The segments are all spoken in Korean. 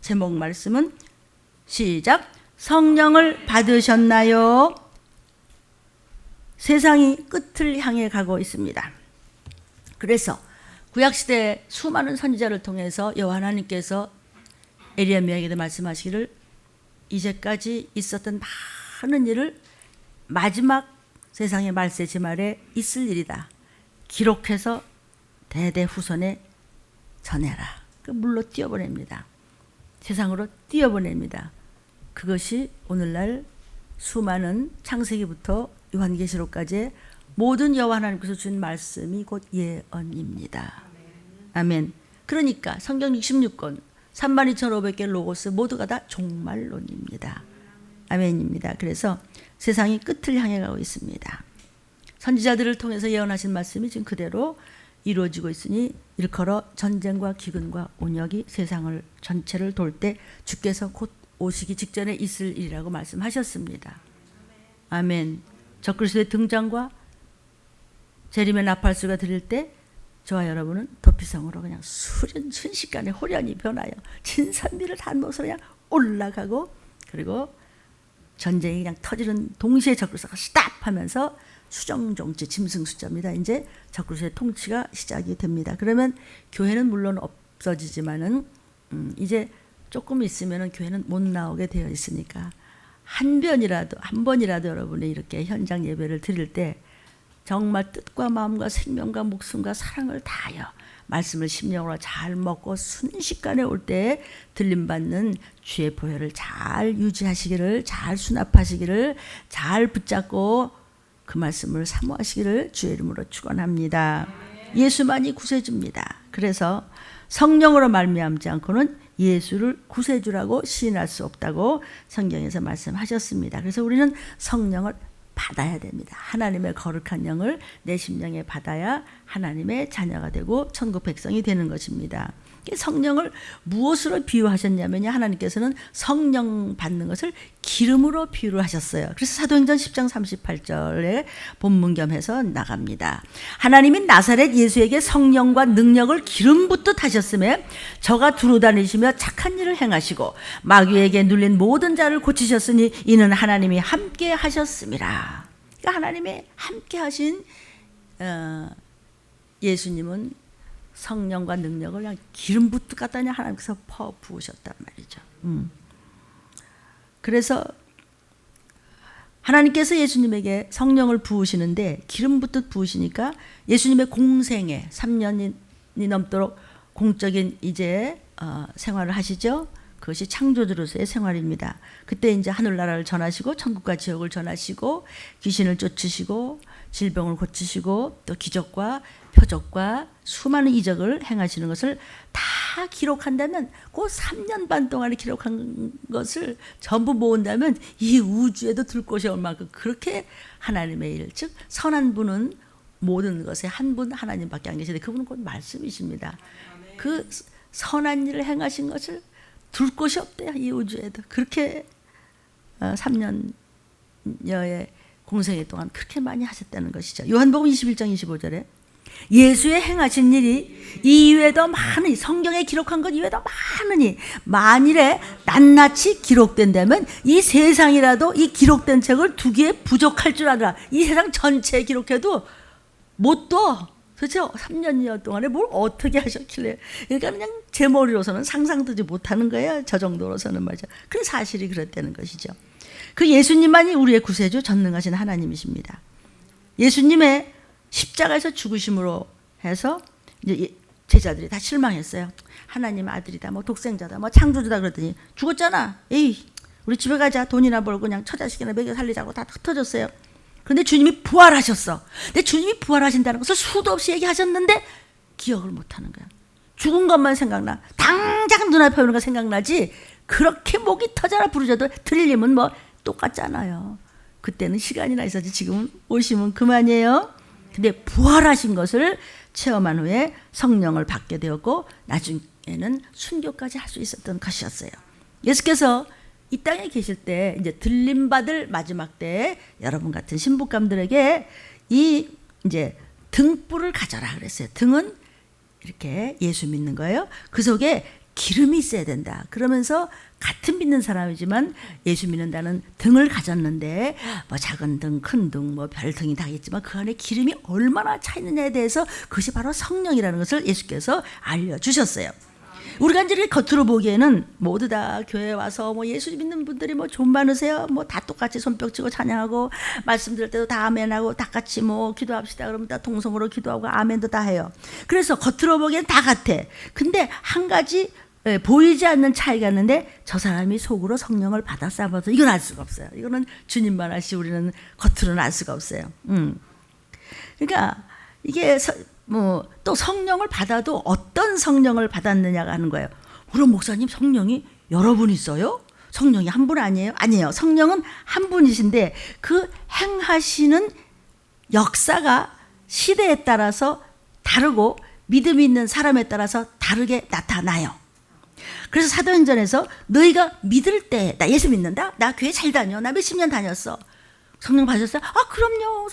제목 말씀은 시작. 성령을 받으셨나요? 세상이 끝을 향해 가고 있습니다. 그래서 구약시대 수많은 선지자를 통해서 여호와 하나님께서 에레미야에게 말씀하시기를 이제까지 있었던 많은 일을 마지막 세상의 말세 지말에 있을 일이다. 기록해서 대대 후손에 전해라. 그 물로 띄어보냅니다. 세상으로 띄어보냅니다. 그것이 오늘날 수많은 창세기부터 요한계시록까지 모든 여호와 하나님께서 준 말씀이 곧 예언입니다. 아멘. 그러니까 성경 66권 32,500개 로고스 모두가 다 종말론입니다. 아멘입니다. 그래서 세상이 끝을 향해 가고 있습니다. 선지자들을 통해서 예언하신 말씀이 지금 그대로 이루어지고 있으니 일컬어 전쟁과 기근과 온역이 세상을 전체를 돌 때 주께서 곧 오시기 직전에 있을 일이라고 말씀하셨습니다. 아멘. 적그리스도의 등장과 재림의 나팔수가 들릴 때 저와 여러분은 도피성으로 그냥 순식간에 호련히 변하여 진산미를 한 몫으로 그냥 올라가고, 그리고 전쟁이 그냥 터지는 동시에 적그리스도가 스탑하면서 수정종치 짐승수자입니다. 이제 적그리스도의 통치가 시작이 됩니다. 그러면 교회는 물론 없어지지만은 이제 조금 있으면은 교회는 못 나오게 되어 있으니까 한 번이라도 여러분이 이렇게 현장 예배를 드릴 때 정말 뜻과 마음과 생명과 목숨과 사랑을 다하여 말씀을 심령으로 잘 먹고 순식간에 올 때 들림받는 주의 보혈을 잘 유지하시기를, 잘 수납하시기를, 잘 붙잡고 그 말씀을 사모하시기를 주의 이름으로 축원합니다. 예수만이 구세주입니다. 그래서 성령으로 말미암지 않고는 예수를 구세주라고 시인할 수 없다고 성경에서 말씀하셨습니다. 그래서 우리는 성령을 받아야 됩니다. 하나님의 거룩한 영을 내 심령에 받아야 하나님의 자녀가 되고 천국 백성이 되는 것입니다. 성령을 무엇으로 비유하셨냐면요, 하나님께서는 성령 받는 것을 기름으로 비유를 하셨어요. 그래서 사도행전 10장 38절에 본문 겸해서 나갑니다. 하나님이 나사렛 예수에게 성령과 능력을 기름 붓듯 하셨음에 저가 두루다니시며 착한 일을 행하시고 마귀에게 눌린 모든 자를 고치셨으니 이는 하나님이 함께 하셨음이라. 그러니까 하나님이 함께 하신 예수님은 성령과 능력을 그냥 기름 붓듯 갖다 하나님께서 퍼 부으셨단 말이죠. 그래서 하나님께서 예수님에게 성령을 부으시는데 기름 붓듯 부으시니까 예수님의 공생에 3년이 넘도록 공적인 이제 생활을 하시죠. 그것이 창조주로서의 생활입니다. 그때 이제 하늘나라를 전하시고 천국과 지옥을 전하시고 귀신을 쫓으시고 질병을 고치시고 또 기적과 표적과 수많은 이적을 행하시는 것을 다 기록한다면 그 3년 반 동안에 기록한 것을 전부 모은다면 이 우주에도 둘 곳이 올 만큼 그렇게 하나님의 일, 즉 선한 분은 모든 것에 한 분 하나님밖에 안 계시는데 그분은 곧 말씀이십니다. 그 선한 일을 행하신 것을 둘 곳이 없대요. 이 우주에도. 그렇게 3년여의 공생애 동안 그렇게 많이 하셨다는 것이죠. 요한복음 21장 25절에 예수의 행하신 일이 이외에도 많으니, 성경에 기록한 것 이외에도 많으니 만일에 낱낱이 기록된다면 이 세상이라도 이 기록된 책을 두기에 부족할 줄 알아. 이 세상 전체에 기록해도 못 둬. 도대체 3년여 동안에 뭘 어떻게 하셨길래. 그러니까 그냥 제 머리로서는 상상도지 못하는 거예요. 저 정도로서는 말이죠. 그 사실이 그렇다는 것이죠. 그 예수님만이 우리의 구세주 전능하신 하나님이십니다. 예수님의 십자가에서 죽으심으로 해서 이제 제자들이 다 실망했어요. 하나님 아들이다, 뭐 독생자다, 뭐 창조주다 그랬더니 죽었잖아. 에이, 우리 집에 가자. 돈이나 벌고 그냥 처자식이나 먹여 살리자고 다 흩어졌어요. 그런데 주님이 부활하셨어. 근데 주님이 부활하신다는 것을 수도 없이 얘기하셨는데 기억을 못하는 거야. 죽은 것만 생각나. 당장 눈앞에 오는 거 생각나지. 그렇게 목이 터져라 부르셔도 들리면 뭐 똑같잖아요. 그때는 시간이나 있었지 지금은 오시면 그만이에요. 근데 부활하신 것을 체험한 후에 성령을 받게 되었고 나중에는 순교까지 할 수 있었던 것이었어요. 예수께서 이 땅에 계실 때 이제 들림받을 마지막 때에 여러분 같은 신부감들에게 이 이제 등불을 가져라 그랬어요. 등은 이렇게 예수 믿는 거예요. 그 속에 기름이 있어야 된다. 그러면서 같은 믿는 사람이지만 예수 믿는다는 등을 가졌는데 뭐 작은 등, 큰 등, 뭐 별등이 다 있지만 그 안에 기름이 얼마나 차 있느냐에 대해서 그것이 바로 성령이라는 것을 예수께서 알려주셨어요. 우리가 이제 겉으로 보기에는 모두 다 교회에 와서 뭐 예수 믿는 분들이 뭐 좀 많으세요. 뭐 다 똑같이 손뼉 치고 찬양하고 말씀 들을 때도 다 아멘하고 다 같이 뭐 기도합시다 그러면 다 동성으로 기도하고 아멘도 다 해요. 그래서 겉으로 보기엔 다 같아. 근데 한 가지 보이지 않는 차이가 있는데 저 사람이 속으로 성령을 받았어 안 받았어 이건 알 수가 없어요. 이거는 주님만 아시 우리는 겉으로는 알 수가 없어요. 그러니까 이게 뭐 또 성령을 받아도 어떤 성령을 받았느냐가 하는 거예요. 그럼 목사님 성령이 여러 분 있어요? 성령이 한 분 아니에요? 아니에요. 성령은 한 분이신데 그 행하시는 역사가 시대에 따라서 다르고 믿음이 있는 사람에 따라서 다르게 나타나요. 그래서 사도행전에서 너희가 믿을 때 나 예수 믿는다? 나 교회 잘 다녀. 나 몇십 년 다녔어. 성령 받으셨어요? 아 그럼요.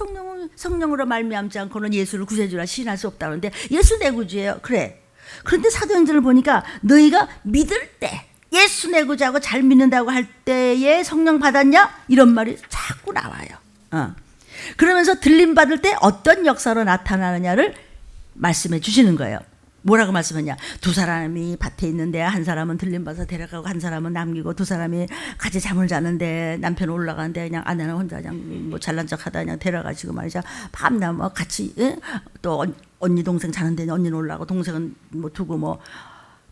성령으로 말미암지 않고는 예수를 구세주라 시인할 수 없다는데 예수 내 구주예요. 그래. 그런데 사도행전을 보니까 너희가 믿을 때 예수 내 구주하고 잘 믿는다고 할 때에 성령 받았냐? 이런 말이 자꾸 나와요. 그러면서 들림 받을 때 어떤 역사로 나타나느냐를 말씀해 주시는 거예요. 뭐라고 말씀하냐? 두 사람이 밭에 있는데 한 사람은 들림받아서 데려가고 한 사람은 남기고 두 사람이 같이 잠을 자는데 남편은 올라가는데 그냥 아내는 혼자 그냥 뭐 잘난 척하다 그냥 데려가시고 말이죠. 밤낮 뭐 같이 또 언니 동생 자는데 언니는 올라가고 동생은 뭐 두고 뭐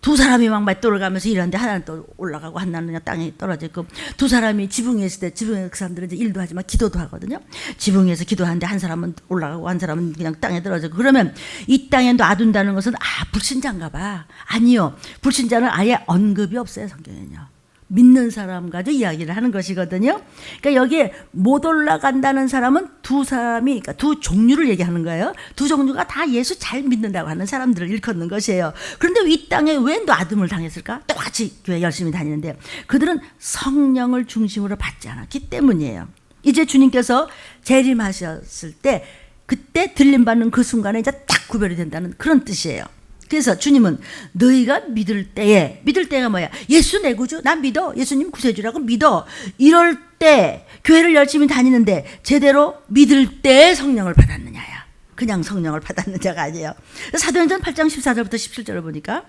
두 사람이 막 맞돌을 가면서 일하는데 하나는 또 올라가고 하나는 그냥 땅에 떨어지고 두 사람이 지붕에 있을 때 지붕에 그 사람들은 이제 일도 하지만 기도도 하거든요. 지붕에서 기도하는데 한 사람은 올라가고 한 사람은 그냥 땅에 떨어지고 그러면 이 땅에 놔둔다는 것은 불신자인가 봐. 아니요. 불신자는 아예 언급이 없어요. 성경에는요. 믿는 사람 가지고 이야기를 하는 것이거든요. 그러니까 여기에 못 올라간다는 사람은 두 사람이, 그러니까 두 종류를 얘기하는 거예요. 두 종류가 다 예수 잘 믿는다고 하는 사람들을 일컫는 것이에요. 그런데 이 땅에 왜 놔둠을 당했을까? 똑같이 교회 열심히 다니는데 그들은 성령을 중심으로 받지 않았기 때문이에요. 이제 주님께서 재림하셨을 때 그때 들림받는 그 순간에 이제 딱 구별이 된다는 그런 뜻이에요. 그래서 주님은 너희가 믿을 때가 뭐야? 예수 내 구주 난 믿어. 예수님 구세주라고 믿어. 이럴 때 교회를 열심히 다니는데 제대로 믿을 때 성령을 받았느냐야. 그냥 성령을 받았느냐가 아니에요. 사도행전 8장 14절부터 17절을 보니까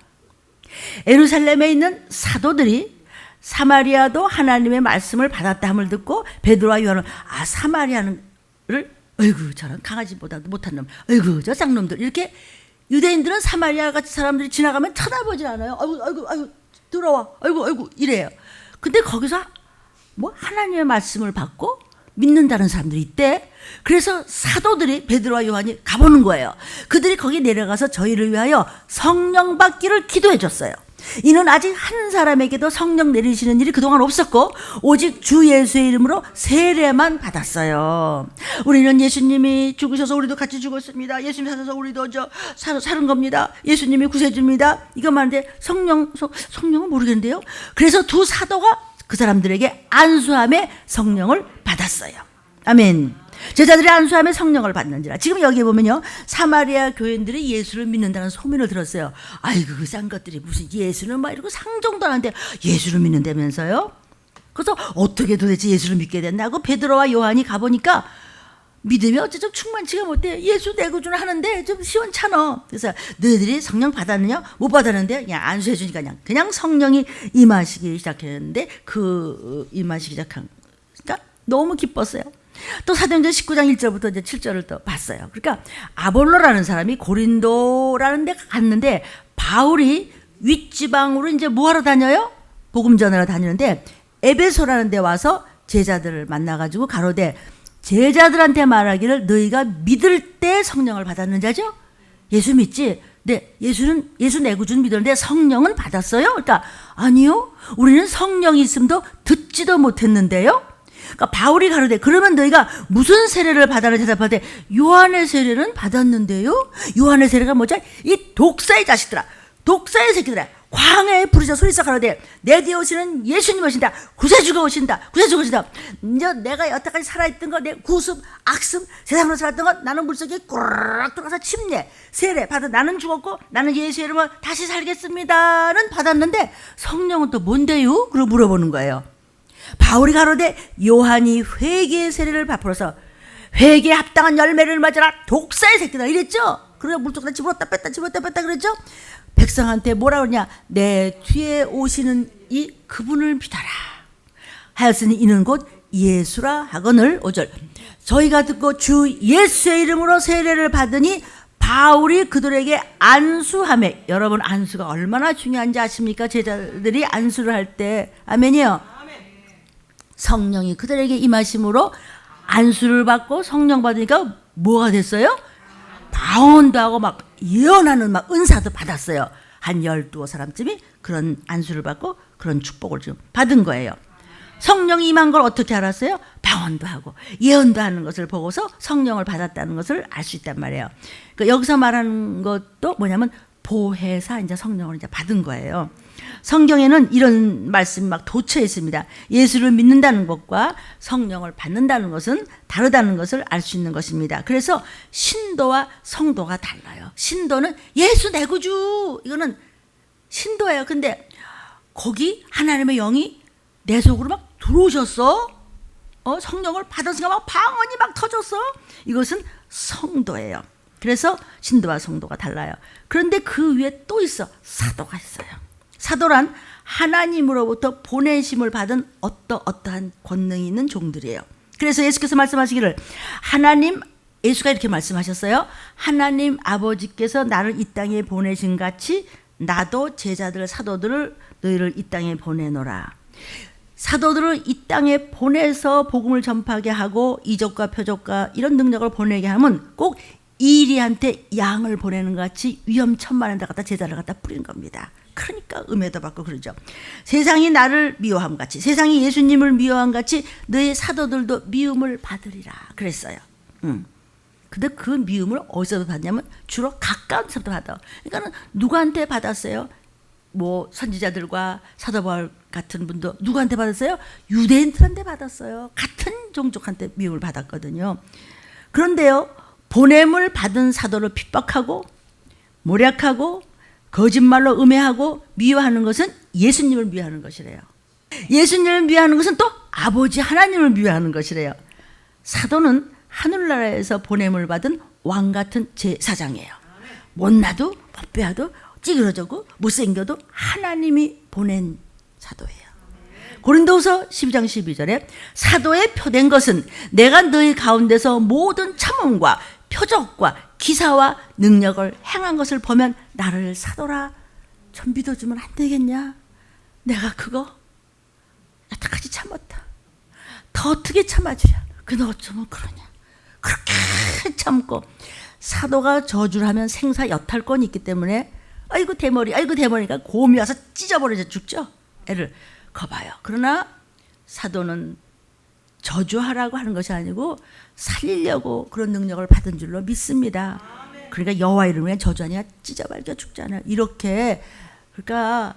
예루살렘에 있는 사도들이 사마리아도 하나님의 말씀을 받았다 함을 듣고 베드로와 요한은 사마리아를 어이구 저런 강아지보다도 못한 놈 어이구 저 쌍놈들 이렇게 유대인들은 사마리아 같이 사람들이 지나가면 쳐다보질 않아요. 아이고 들어와. 아이고 이래요. 근데 거기서 뭐 하나님의 말씀을 받고 믿는다는 사람들이 있대. 그래서 사도들이 베드로와 요한이 가보는 거예요. 그들이 거기 내려가서 저희를 위하여 성령 받기를 기도해 줬어요. 이는 아직 한 사람에게도 성령 내리시는 일이 그동안 없었고 오직 주 예수의 이름으로 세례만 받았어요. 우리는 예수님이 죽으셔서 우리도 같이 죽었습니다. 예수님 사셔서 우리도 사는 겁니다. 예수님이 구세주입니다. 이것만 하는데 성령은 모르겠는데요. 그래서 두 사도가 그 사람들에게 안수함에 성령을 받았어요. 아멘. 제자들이 안수함에 성령을 받는지라. 지금 여기 보면요, 사마리아 교인들이 예수를 믿는다는 소문을 들었어요. 아이고 그 싼 것들이 무슨 예수는 막 이러고 상종도 하는데 예수를 믿는다면서요. 그래서 어떻게 도대체 예수를 믿게 됐나고 베드로와 요한이 가보니까 믿음이 어째 충만치가 못해. 예수 내 구주는 하는데 좀 시원찮아. 그래서 너희들이 성령 받았느냐? 못 받았는데 그냥 안수해 주니까 그냥 성령이 임하시기 시작했는데 그 임하시기 시작한 그러니까 너무 기뻤어요. 또 사도행전 19장 1절부터 이제 7절을 또 봤어요. 그러니까 아볼로라는 사람이 고린도라는 데 갔는데 바울이 윗지방으로 이제 뭐하러 다녀요? 복음 전하러 다니는데 에베소라는 데 와서 제자들을 만나가지고 가로되 제자들한테 말하기를 너희가 믿을 때 성령을 받았는지 하죠? 예수 믿지? 네, 예수 내 구주는 믿었는데 성령은 받았어요? 그러니까 아니요. 우리는 성령이 있음도 듣지도 못했는데요. 그러니까 바울이 가로되 그러면 너희가 무슨 세례를 받아라 대답할 때 요한의 세례는 받았는데요. 요한의 세례가 뭐지? 이 독사의 자식들아, 독사의 새끼들아, 광야에 부르짖어 소리쳐 가로되 내 뒤에 오시는 예수님 오신다. 구세주가 오신다. 구세주가 오신다. 이제 내가 여태까지 살아있던 거, 내 구습, 악습, 세상으로 살았던 거, 나는 물속에 꾸르륵 들어가서 침례, 세례 받아. 나는 죽었고 나는 예수의 이름으로 다시 살겠습니다는 받았는데 성령은 또 뭔데요? 그러고 물어보는 거예요. 바울이 가로되 요한이 회개의 세례를 베풀어서 회개에 합당한 열매를 맞아라 독사의 새끼다 이랬죠. 그래서 물속에다 집었다 뺐다 그랬죠. 백성한테 뭐라 그러냐, 내 뒤에 오시는 이 그분을 믿어라 하였으니 이는 곧 예수라 하거늘. 5절 저희가 듣고 주 예수의 이름으로 세례를 받으니 바울이 그들에게 안수하매. 여러분, 안수가 얼마나 중요한지 아십니까? 제자들이 안수를 할 때. 아멘이요. 성령이 그들에게 임하심으로 안수를 받고 성령 받으니까 뭐가 됐어요? 방언도 하고 막 예언하는 막 은사도 받았어요. 한 12사람쯤이 그런 안수를 받고 그런 축복을 지금 받은 거예요. 성령이 임한 걸 어떻게 알았어요? 방언도 하고 예언도 하는 것을 보고서 성령을 받았다는 것을 알 수 있단 말이에요. 그러니까 여기서 말하는 것도 뭐냐면 보혜사, 이제 성령을 이제 받은 거예요. 성경에는 이런 말씀이 막 도처에 있습니다. 예수를 믿는다는 것과 성령을 받는다는 것은 다르다는 것을 알 수 있는 것입니다. 그래서 신도와 성도가 달라요. 신도는 예수 내 구주, 이거는 신도예요. 근데 거기 하나님의 영이 내 속으로 막 들어오셨어. 성령을 받았으니까 막 방언이 막 터졌어. 이것은 성도예요. 그래서 신도와 성도가 달라요. 그런데 그 위에 또 있어. 사도가 있어요. 사도란 하나님으로부터 보내심을 받은 어떠한 권능이 있는 종들이에요. 그래서 예수께서 말씀하시기를, 예수가 이렇게 말씀하셨어요. 하나님 아버지께서 나를 이 땅에 보내신 같이 나도 제자들, 사도들을 너희를 이 땅에 보내노라. 사도들을 이 땅에 보내서 복음을 전파하게 하고 이적과 표적과 이런 능력을 보내게 하면 꼭 이리한테 양을 보내는 것 같이 위험천만한 데 갖다 제자를 갖다 뿌리는 겁니다. 그러니까 음해도 받고 그러죠. 세상이 나를 미워함 같이, 세상이 예수님을 미워함 같이 너희 사도들도 미움을 받으리라 그랬어요. 근데 그 미움을 어디서 받냐면 주로 가까운 데서부터 받아. 그러니까 누구한테 받았어요? 뭐 선지자들과 사도 바울 같은 분도 누구한테 받았어요? 유대인들한테 받았어요. 같은 종족한테 미움을 받았거든요. 그런데요, 보냄을 받은 사도를 핍박하고 모략하고 거짓말로 음해하고 미워하는 것은 예수님을 미워하는 것이래요. 예수님을 미워하는 것은 또 아버지 하나님을 미워하는 것이래요. 사도는 하늘나라에서 보냄을 받은 왕 같은 제사장이에요. 못나도 법배하도 찌그러져도 못생겨도 하나님이 보낸 사도예요. 고린도후서 12장 12절에 사도의 표된 것은 내가 너희 가운데서 모든 참음과 표적과 기사와 능력을 행한 것을 보면 나를 사도라 좀 믿어주면 안 되겠냐? 내가 그거 여태까지 참았다. 더 어떻게 참아줘야? 근데 어쩌면 그러냐? 그렇게 참고 사도가 저주를 하면 생사 여탈권이 있기 때문에 아이고 대머리가 곰이 와서 찢어버려져 죽죠. 애를 거봐요. 그러나 사도는 저주하라고 하는 것이 아니고 살리려고 그런 능력을 받은 줄로 믿습니다. 그러니까 여호와 이름에 저주하니까 찢어발겨 죽잖아요. 이렇게 그러니까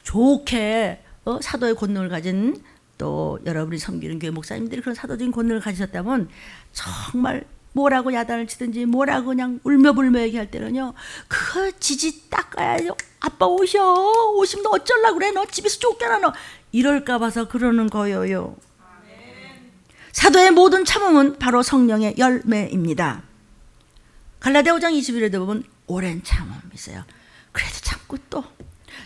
좋게 사도의 권능을 가진 또 여러분이 섬기는 교회 목사님들이 그런 사도적인 권능을 가지셨다면 정말 뭐라고 야단을 치든지 뭐라고 그냥 울며불며 얘기할 때는요, 그거 지지 닦아야죠. 아빠 오시면 너 어쩌려고 그래? 너 집에서 쫓겨나 너. 이럴까 봐서 그러는 거예요. 사도의 모든 참음은 바로 성령의 열매입니다. 갈라디아 5장 21절에 보면 오랜 참음이 있어요. 그래도 참고 또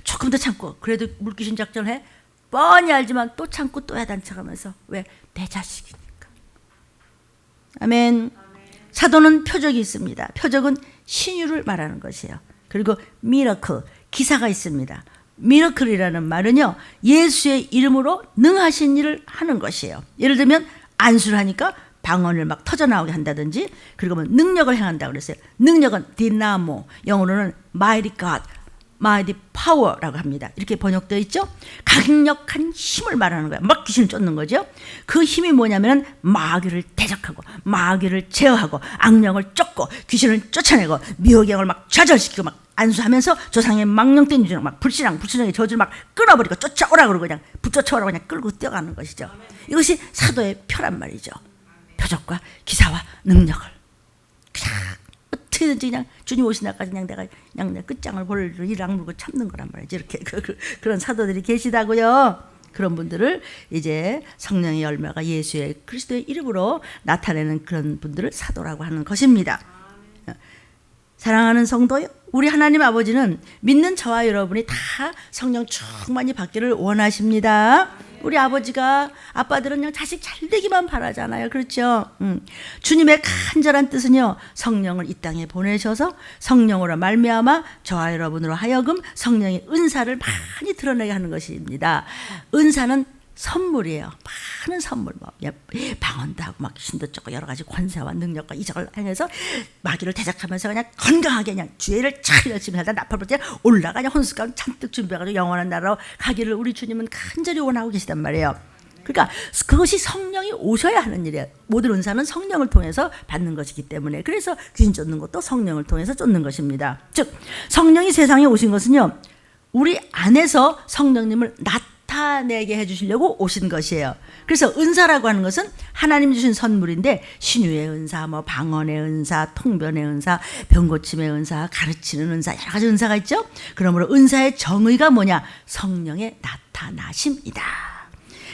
조금 더 참고 그래도 물귀신 작전을 해. 뻔히 알지만 또 참고 또 야단쳐가면서 왜? 내 자식이니까. 아멘. 사도는 표적이 있습니다. 표적은 신유를 말하는 것이에요. 그리고 미러클, 기사가 있습니다. 미러클이라는 말은요, 예수의 이름으로 능하신 일을 하는 것이에요. 예를 들면 안수를 하니까 방언을 막 터져나오게 한다든지, 그리고 뭐 능력을 행한다고 그랬어요. 능력은 디나모, 영어로는 mighty God, mighty power라고 합니다. 이렇게 번역되어 있죠. 강력한 힘을 말하는 거예요. 막 귀신을 쫓는 거죠. 그 힘이 뭐냐면 마귀를 대적하고 마귀를 제어하고 악령을 쫓고 귀신을 쫓아내고 미혹영을 막 좌절시키고 막 안수하면서 조상의 망령된 유전을 막 불신앙의 저주를 막 끊어버리고 쫓아오라 그러고 그냥 붙쫓아오라고 그냥 끌고 뛰어가는 것이죠. 이것이 사도의 표란 말이죠. 표적과 기사와 능력을 그냥 어떻게든지 그냥 주님 오신 날까지 그냥 내가 그냥 내 끝장을 볼 일 악물고 참는 거란 말이죠. 이렇게 그런 사도들이 계시다고요. 그런 분들을 이제 성령의 열매가 예수의 그리스도의 이름으로 나타내는 그런 분들을 사도라고 하는 것입니다. 사랑하는 성도요, 우리 하나님 아버지는 믿는 저와 여러분이 다 성령 충만히 받기를 원하십니다. 우리 아빠들은 그냥 자식 잘 되기만 바라잖아요. 그렇죠? 주님의 간절한 뜻은요, 성령을 이 땅에 보내셔서 성령으로 말미암아 저와 여러분으로 하여금 성령의 은사를 많이 드러내게 하는 것입니다. 은사는 선물이에요. 많은 선물, 방언도 하고 막 신도 쫓고 여러 가지 권세와 능력과 이적을 행해서 마귀를 대적하면서 그냥 건강하게 그냥 주의를 잘 열심히 하다 나팔부터 올라가 그냥 혼수감 잔뜩 준비해가지고 영원한 나라로 가기를 우리 주님은 간절히 원하고 계시단 말이에요. 그러니까 그것이 성령이 오셔야 하는 일이에요. 모든 은사는 성령을 통해서 받는 것이기 때문에, 그래서 귀신 쫓는 것도 성령을 통해서 쫓는 것입니다. 즉 성령이 세상에 오신 것은요, 우리 안에서 성령님을 나타내게 해주시려고 오신 것이에요. 그래서 은사라고 하는 것은 하나님 주신 선물인데, 신유의 은사, 방언의 은사, 통변의 은사, 병고침의 은사, 가르치는 은사, 여러 가지 은사가 있죠. 그러므로 은사의 정의가 뭐냐? 성령의 나타나심이다.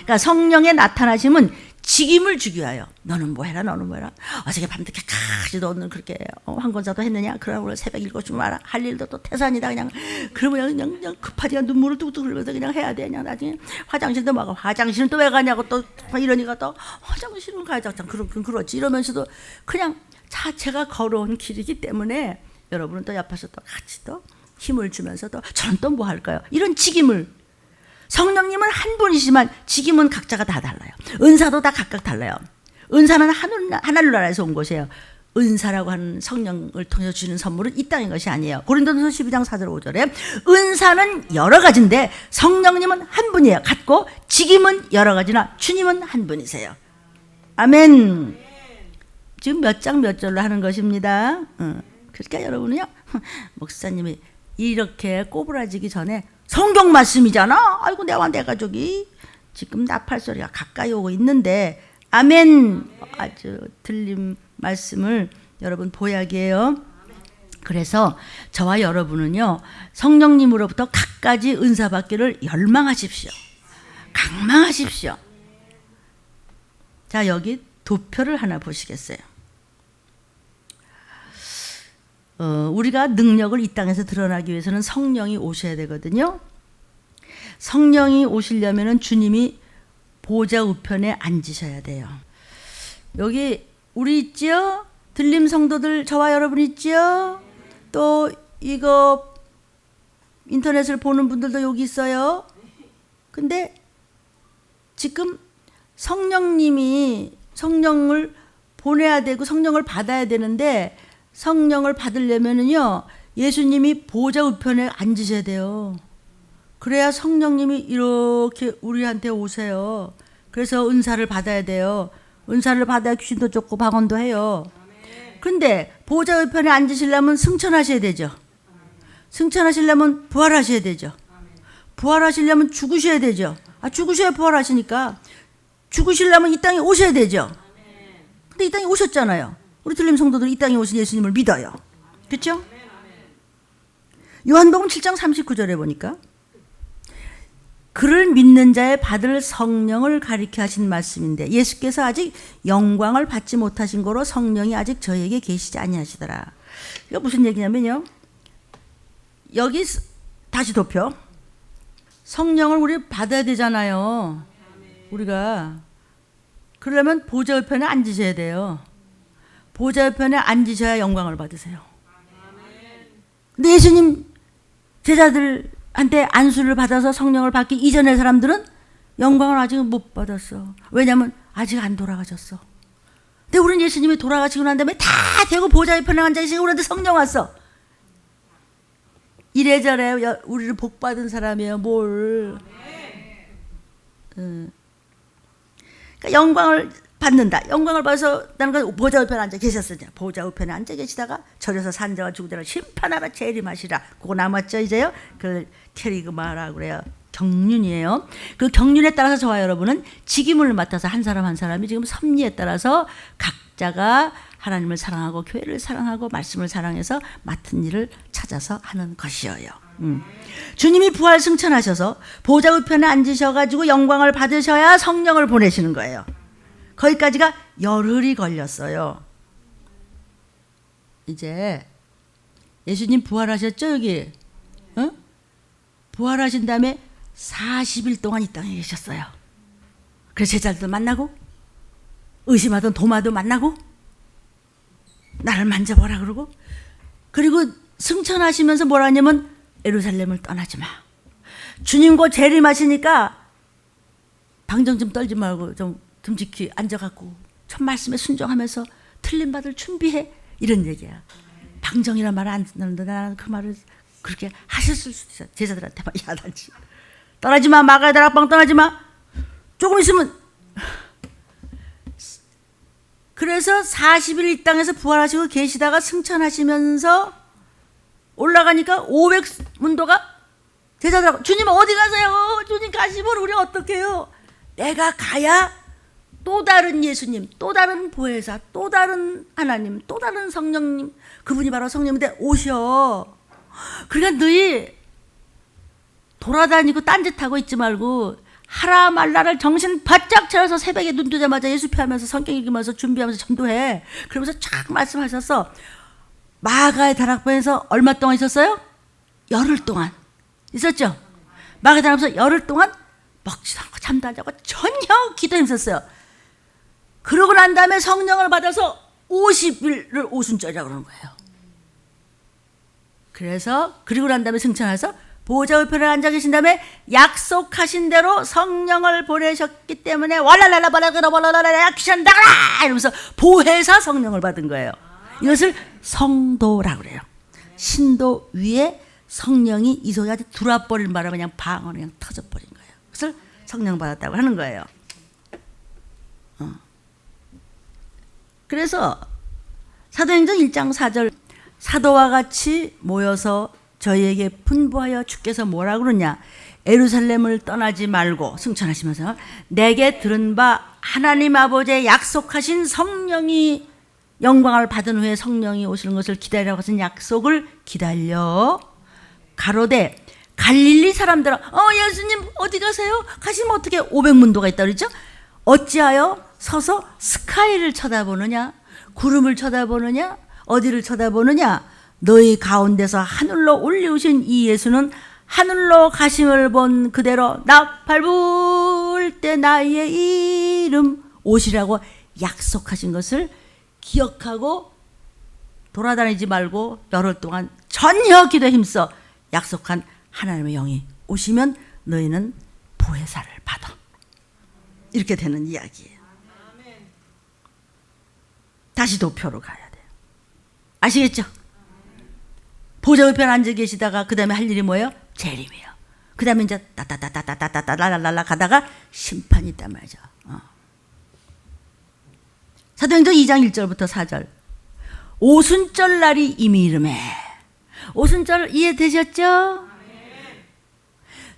그러니까 성령의 나타나심은 직임을 주기 위하여, 너는 뭐 해라, 너는 뭐 해라. 어저께 밤늦게까지 너는 그렇게 황건사도 했느냐? 그러고 새벽 7시쯤 와라. 할 일도 또 태산이다. 그러면 그냥 급하게 눈물을 뚝뚝 흘려서 그냥 해야 돼. 그냥 나중에 화장실도 막, 화장실은 또 왜 가냐고 또 이러니까 또 화장실은 가야지. 그렇지. 이러면서도 그냥 자체가 걸어온 길이기 때문에 여러분은 또 옆에서 또 같이 또 힘을 주면서 또 저는 또 뭐 할까요? 이런 직임을, 성령님은 한 분이시지만 직임은 각자가 다 달라요. 은사도 다 각각 달라요. 은사는 하늘 나라에서 온 것이에요. 은사라고 하는 성령을 통해서 주는 선물은 이 땅의 것이 아니에요. 고린도전서 12장 4절 5절에 은사는 여러 가지인데 성령님은 한 분이에요. 같고 직임은 여러 가지나 주님은 한 분이세요. 아멘. 지금 몇 장 몇 절로 하는 것입니다. 그러니까 여러분은요, 목사님이 이렇게 꼬부라지기 전에 성경 말씀이잖아. 아이고 내 가족이 지금 나팔 소리가 가까이 오고 있는데, 아멘. 아주 들림 말씀을 여러분 보약이에요. 그래서 저와 여러분은요, 성령님으로부터 갖가지 은사 받기를 열망하십시오. 강망하십시오. 자, 여기 도표를 하나 보시겠어요? 우리가 능력을 이 땅에서 드러나기 위해서는 성령이 오셔야 되거든요. 성령이 오시려면 주님이 보좌 우편에 앉으셔야 돼요. 여기 우리 있지요? 들림 성도들, 저와 여러분 있지요? 또 이거 인터넷을 보는 분들도 여기 있어요. 근데 지금 성령님이 성령을 보내야 되고 성령을 받아야 되는데, 성령을 받으려면은요, 예수님이 보좌 우편에 앉으셔야 돼요. 그래야 성령님이 이렇게 우리한테 오세요. 그래서 은사를 받아야 돼요. 은사를 받아야 귀신도 쫓고 방언도 해요. 근데 보좌 우편에 앉으시려면 승천하셔야 되죠. 승천하시려면 부활하셔야 되죠. 부활하시려면 죽으셔야 되죠. 죽으셔야 부활하시니까 죽으시려면 이 땅에 오셔야 되죠. 근데 이 땅에 오셨잖아요. 우리 들림 성도들 이 땅에 오신 예수님을 믿어요. 그렇죠? 요한복음 7장 39절에 보니까 그를 믿는 자의 받을 성령을 가리켜 하신 말씀인데, 예수께서 아직 영광을 받지 못하신 거로 성령이 아직 저에게 계시지 아니하시더라. 이거 무슨 얘기냐면요, 여기 다시 도표, 성령을 우리 받아야 되잖아요. 우리가 그러려면 보좌 우편에 앉으셔야 돼요. 보좌 우편에 앉으셔야 영광을 받으세요. 근데 예수님 제자들한테 안수를 받아서 성령을 받기 이전의 사람들은 영광을 아직 못 받았어. 왜냐하면 아직 안 돌아가셨어. 근데 우리는 예수님이 돌아가시고 난 다음에 다 되고 보좌 우편에 앉아계시고 우리한테 성령 왔어. 이래저래 우리를 복받은 사람이에요. 뭘. 그러니까 영광을 받는다. 영광을 받아서 나는 그 보좌 우편에 앉아 계셨으냐. 보좌 우편에 앉아 계시다가 절에서 산 자와 죽은 자를 심판하라 재림하시라. 그거 남았죠 이제요. 그 테리그마라고 그래요. 경륜이에요. 그 경륜에 따라서 저와 여러분은 직임을 맡아서 한 사람 한 사람이 지금 섭리에 따라서 각자가 하나님을 사랑하고 교회를 사랑하고 말씀을 사랑해서 맡은 일을 찾아서 하는 것이에요. 주님이 부활 승천하셔서 보좌 우편에 앉으셔가지고 영광을 받으셔야 성령을 보내시는 거예요. 거기까지가 열흘이 걸렸어요. 이제 예수님 부활하셨죠 여기? 어? 부활하신 다음에 40일 동안 이 땅에 계셨어요. 그래서 제자들도 만나고 의심하던 도마도 만나고 나를 만져보라 그러고 그리고 승천하시면서 뭐라 하냐면 예루살렘을 떠나지 마. 주님과 재림하시니까 방정 좀 떨지 말고 좀 듬직히 앉아갖고 첫 말씀에 순종하면서 틀림 받을 준비해 이런 얘기야. 방정이란 말을 안 듣는데 나는 그 말을 그렇게 하셨을 수도 있어. 제자들한테 막 야단치. 떠나지 마. 마가의 다락방 떠나지 마. 조금 있으면. 그래서 40일 이 땅에서 부활하시고 계시다가 승천하시면서 올라가니까 500문도가 제자들하고 주님 어디 가세요? 주님 가시면 우리 어떡해요? 내가 가야 또 다른 예수님, 또 다른 보혜사, 또 다른 하나님, 또 다른 성령님 그분이 바로 성령인데 오셔. 그러니까 너희 돌아다니고 딴짓하고 있지 말고 하라 말라를 정신 바짝 차려서 새벽에 눈 뜨자마자 예수 피하면서 성경 읽으면서 준비하면서 전도해. 그러면서 쫙 말씀하셔서 마가의 다락방에서 얼마 동안 있었어요? 열흘 동안 있었죠. 마가의 다락방에서 열흘 동안 먹지도 않고 잠도 안 자고 전혀 기도에 힘썼어요. 그러고 난 다음에 성령을 받아서 50일을 오순절이라고 그러는 거예요. 그래서 그리고 난 다음에 승천해서 보좌 우편에 앉아 계신 다음에 약속하신 대로 성령을 보내셨기 때문에 왈랄랄라 발라그라발랄랄라 액션 나가라 이러면서 보혜사 성령을 받은 거예요. 이것을 성도라고 그래요. 신도 위에 성령이 이소야지 들어와버린 바람에 그냥 방언이 그냥 터져버린 거예요. 그래서 성령 받았다고 하는 거예요. 그래서 사도행전 1장 4절 사도와 같이 모여서 저희에게 분부하여 주께서 뭐라고 그러냐. 예루살렘을 떠나지 말고 승천하시면서 내게 들은 바 하나님 아버지의 약속하신 성령이 영광을 받은 후에 성령이 오시는 것을 기다리라고 하신 약속을 기다려 가로되 갈릴리 사람들아 예수님 어디 가세요? 가시면 어떻게 500문도가 있다 그랬죠? 어찌하여 서서 스카이를 쳐다보느냐 구름을 쳐다보느냐 어디를 쳐다보느냐 너희 가운데서 하늘로 올리우신 이 예수는 하늘로 가심을 본 그대로 나 밟을 때 나의 이름 오시라고 약속하신 것을 기억하고 돌아다니지 말고 열흘 동안 전혀 기도에 힘써 약속한 하나님의 영이 오시면 너희는 보혜사를 받아. 이렇게 되는 이야기예요. 다시 도표로 가야 돼요. 아시겠죠? 보좌 우편에 앉아 계시다가 그 다음에 할 일이 뭐예요? 재림이에요. 그 다음에 이제 따따따따따따따따라라라 가다가 심판이 있단 말이죠. 사도행전 2장 1절부터 4절 오순절 날이 이미 이름에 오순절 이해되셨죠?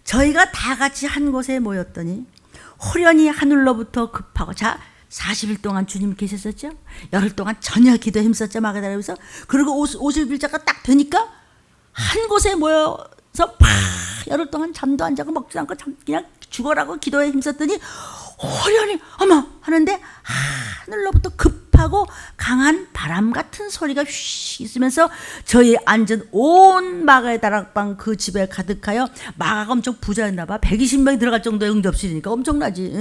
저희가 다 같이 한 곳에 모였더니 호련히 하늘로부터 급하고 자 40일 동안 주님 계셨었죠? 열흘 동안 전혀 기도에 힘썼죠. 마가다라에서. 그리고 50일자가 딱 되니까 한 곳에 모여서 팍 열흘 동안 잠도 안 자고 먹지도 않고 그냥 죽어라고 기도에 힘썼더니 호련히 어머 하는데 하늘로부터 급하고 강한 바람 같은 소리가 휘 있으면서 저희 앉은 온 마가의 다락방 그 집에 가득하여 마가가 엄청 부자였나 봐. 120명이 들어갈 정도의 응접실이니까 엄청나지.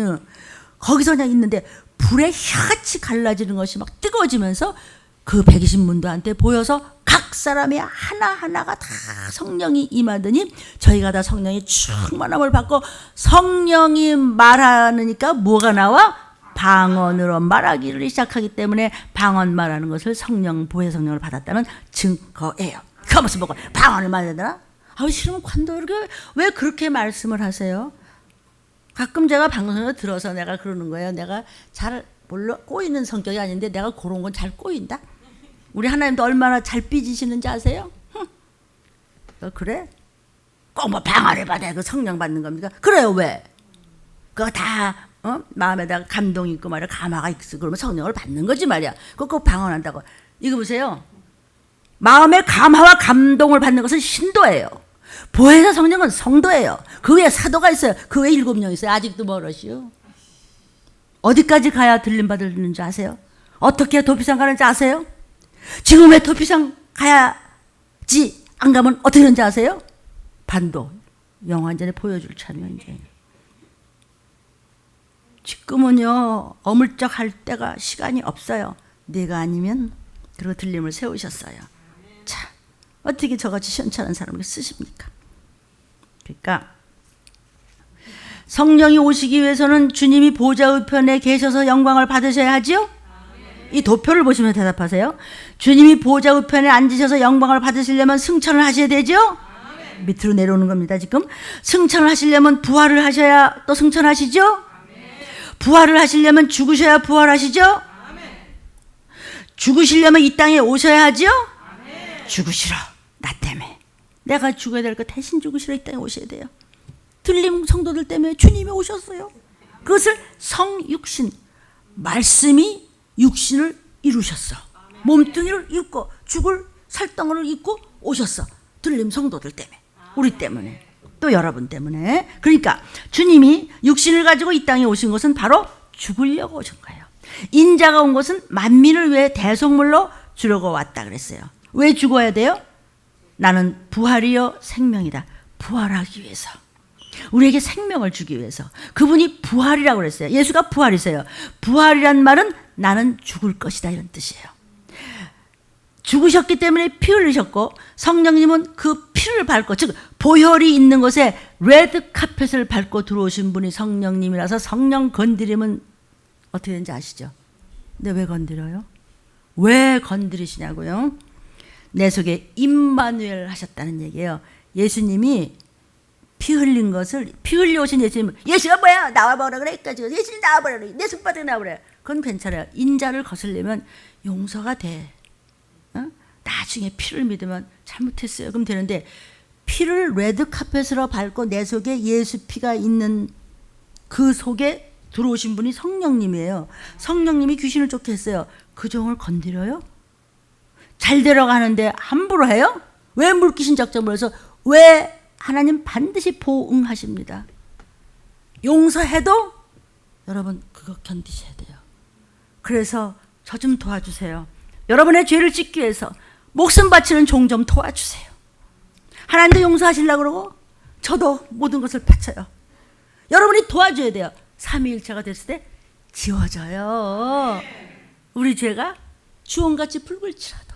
거기서 그냥 있는데 불에 혀같이 갈라지는 것이 막 뜨거워지면서 그 120문도한테 보여서 각 사람이 하나하나가 다 성령이 임하더니 저희가 다 성령이 충만함을 받고 성령이 말하니까 뭐가 나와? 방언으로 말하기를 시작하기 때문에 방언 말하는 것을 성령, 보혜 성령을 받았다는 증거예요. 그 무슨 보고 방언을 말해야 되나? 싫으면 관도 이렇게 왜 그렇게 말씀을 하세요? 가끔 제가 방송을 들어서 내가 그러는 거예요. 내가 잘 물론 꼬이는 성격이 아닌데 내가 그런 건 잘 꼬인다. 우리 하나님도 얼마나 잘 삐지시는지 아세요? 그래? 꼭 뭐 방언을 받아야 그 성령 받는 겁니까? 그래요. 왜? 그거 다 마음에다가 감동이 있고 말이야, 감화가 있어. 그러면 성령을 받는 거지 말이야. 그거 꼭 방언한다고. 이거 보세요. 마음의 감화와 감동을 받는 것은 신도예요. 보혜사 성령은 성도예요. 그 위에 사도가 있어요. 그 위에 7명 있어요. 아직도 멀었시오. 어디까지 가야 들림 받는 줄 아세요? 어떻게 도피상 가는지 아세요? 지금 왜 도피상 가야지 안 가면 어떻게 되는지 아세요? 반도 영화전에 보여줄 참여. 이제 지금은요 어물쩍할 때가 시간이 없어요. 내가 아니면 그리고 들림을 세우셨어요. 자, 어떻게 저같이 시원찮은 사람을 쓰십니까? 그러니까 성령이 오시기 위해서는 주님이 보좌 우편에 계셔서 영광을 받으셔야 하지요? 이 도표를 보시면 대답하세요. 주님이 보좌 우편에 앉으셔서 영광을 받으시려면 승천을 하셔야 되죠? 밑으로 내려오는 겁니다. 지금 승천을 하시려면 부활을 하셔야 또 승천하시죠? 부활을 하시려면 죽으셔야 부활하시죠? 죽으시려면 이 땅에 오셔야 하죠? 죽으시러 나 때문에 내가 죽어야 될 거 대신 죽으시러 이 땅에 오셔야 돼요. 들림 성도들 때문에 주님이 오셨어요. 그것을 성육신, 말씀이 육신을 이루셨어. 몸뚱이를 입고 죽을 살덩어리를 입고 오셨어. 들림 성도들 때문에, 우리 때문에, 또 여러분 때문에. 그러니까 주님이 육신을 가지고 이 땅에 오신 것은 바로 죽으려고 오신 거예요. 인자가 온 것은 만민을 위해 대속물로 주려고 왔다 그랬어요. 왜 죽어야 돼요? 나는 부활이요 생명이다. 부활하기 위해서, 우리에게 생명을 주기 위해서. 그분이 부활이라고 그랬어요. 예수가 부활이세요. 부활이란 말은 나는 죽을 것이다 이런 뜻이에요. 죽으셨기 때문에 피 흘리셨고, 성령님은 그 피를 밟고, 즉 보혈이 있는 곳에 레드 카펫을 밟고 들어오신 분이 성령님이라서 성령 건드림은 어떻게 되는지 아시죠? 근데 왜 건드려요? 왜 건드리시냐고요? 내 속에 임마누엘 하셨다는 얘기예요. 예수님이 피 흘린 것을, 피 흘려 오신 예수님, 예수가 뭐야? 나와보라 그러니까 지금 예수님 나와보라 그래. 내 손바닥에 나와보라. 그건 괜찮아요. 인자를 거슬리면 용서가 돼. 나중에 피를 믿으면 잘못했어요. 그럼 되는데, 피를 레드카펫으로 밟고 내 속에 예수 피가 있는 그 속에 들어오신 분이 성령님이에요. 성령님이 귀신을 쫓게 했어요. 그 종을 건드려요? 잘 데려가는데 함부로 해요? 왜 물귀신 작정을 해서? 왜? 하나님 반드시 보응하십니다. 용서해도 여러분 그거 견디셔야 돼요. 그래서 저 좀 도와주세요. 여러분의 죄를 씻기 위해서 목숨 바치는 종 좀 도와주세요. 하나님도 용서하시려고 그러고 저도 모든 것을 바쳐요. 여러분이 도와줘야 돼요. 삼위일체가 됐을 때 지워져요. 우리 죄가 주홍같이 붉을지라도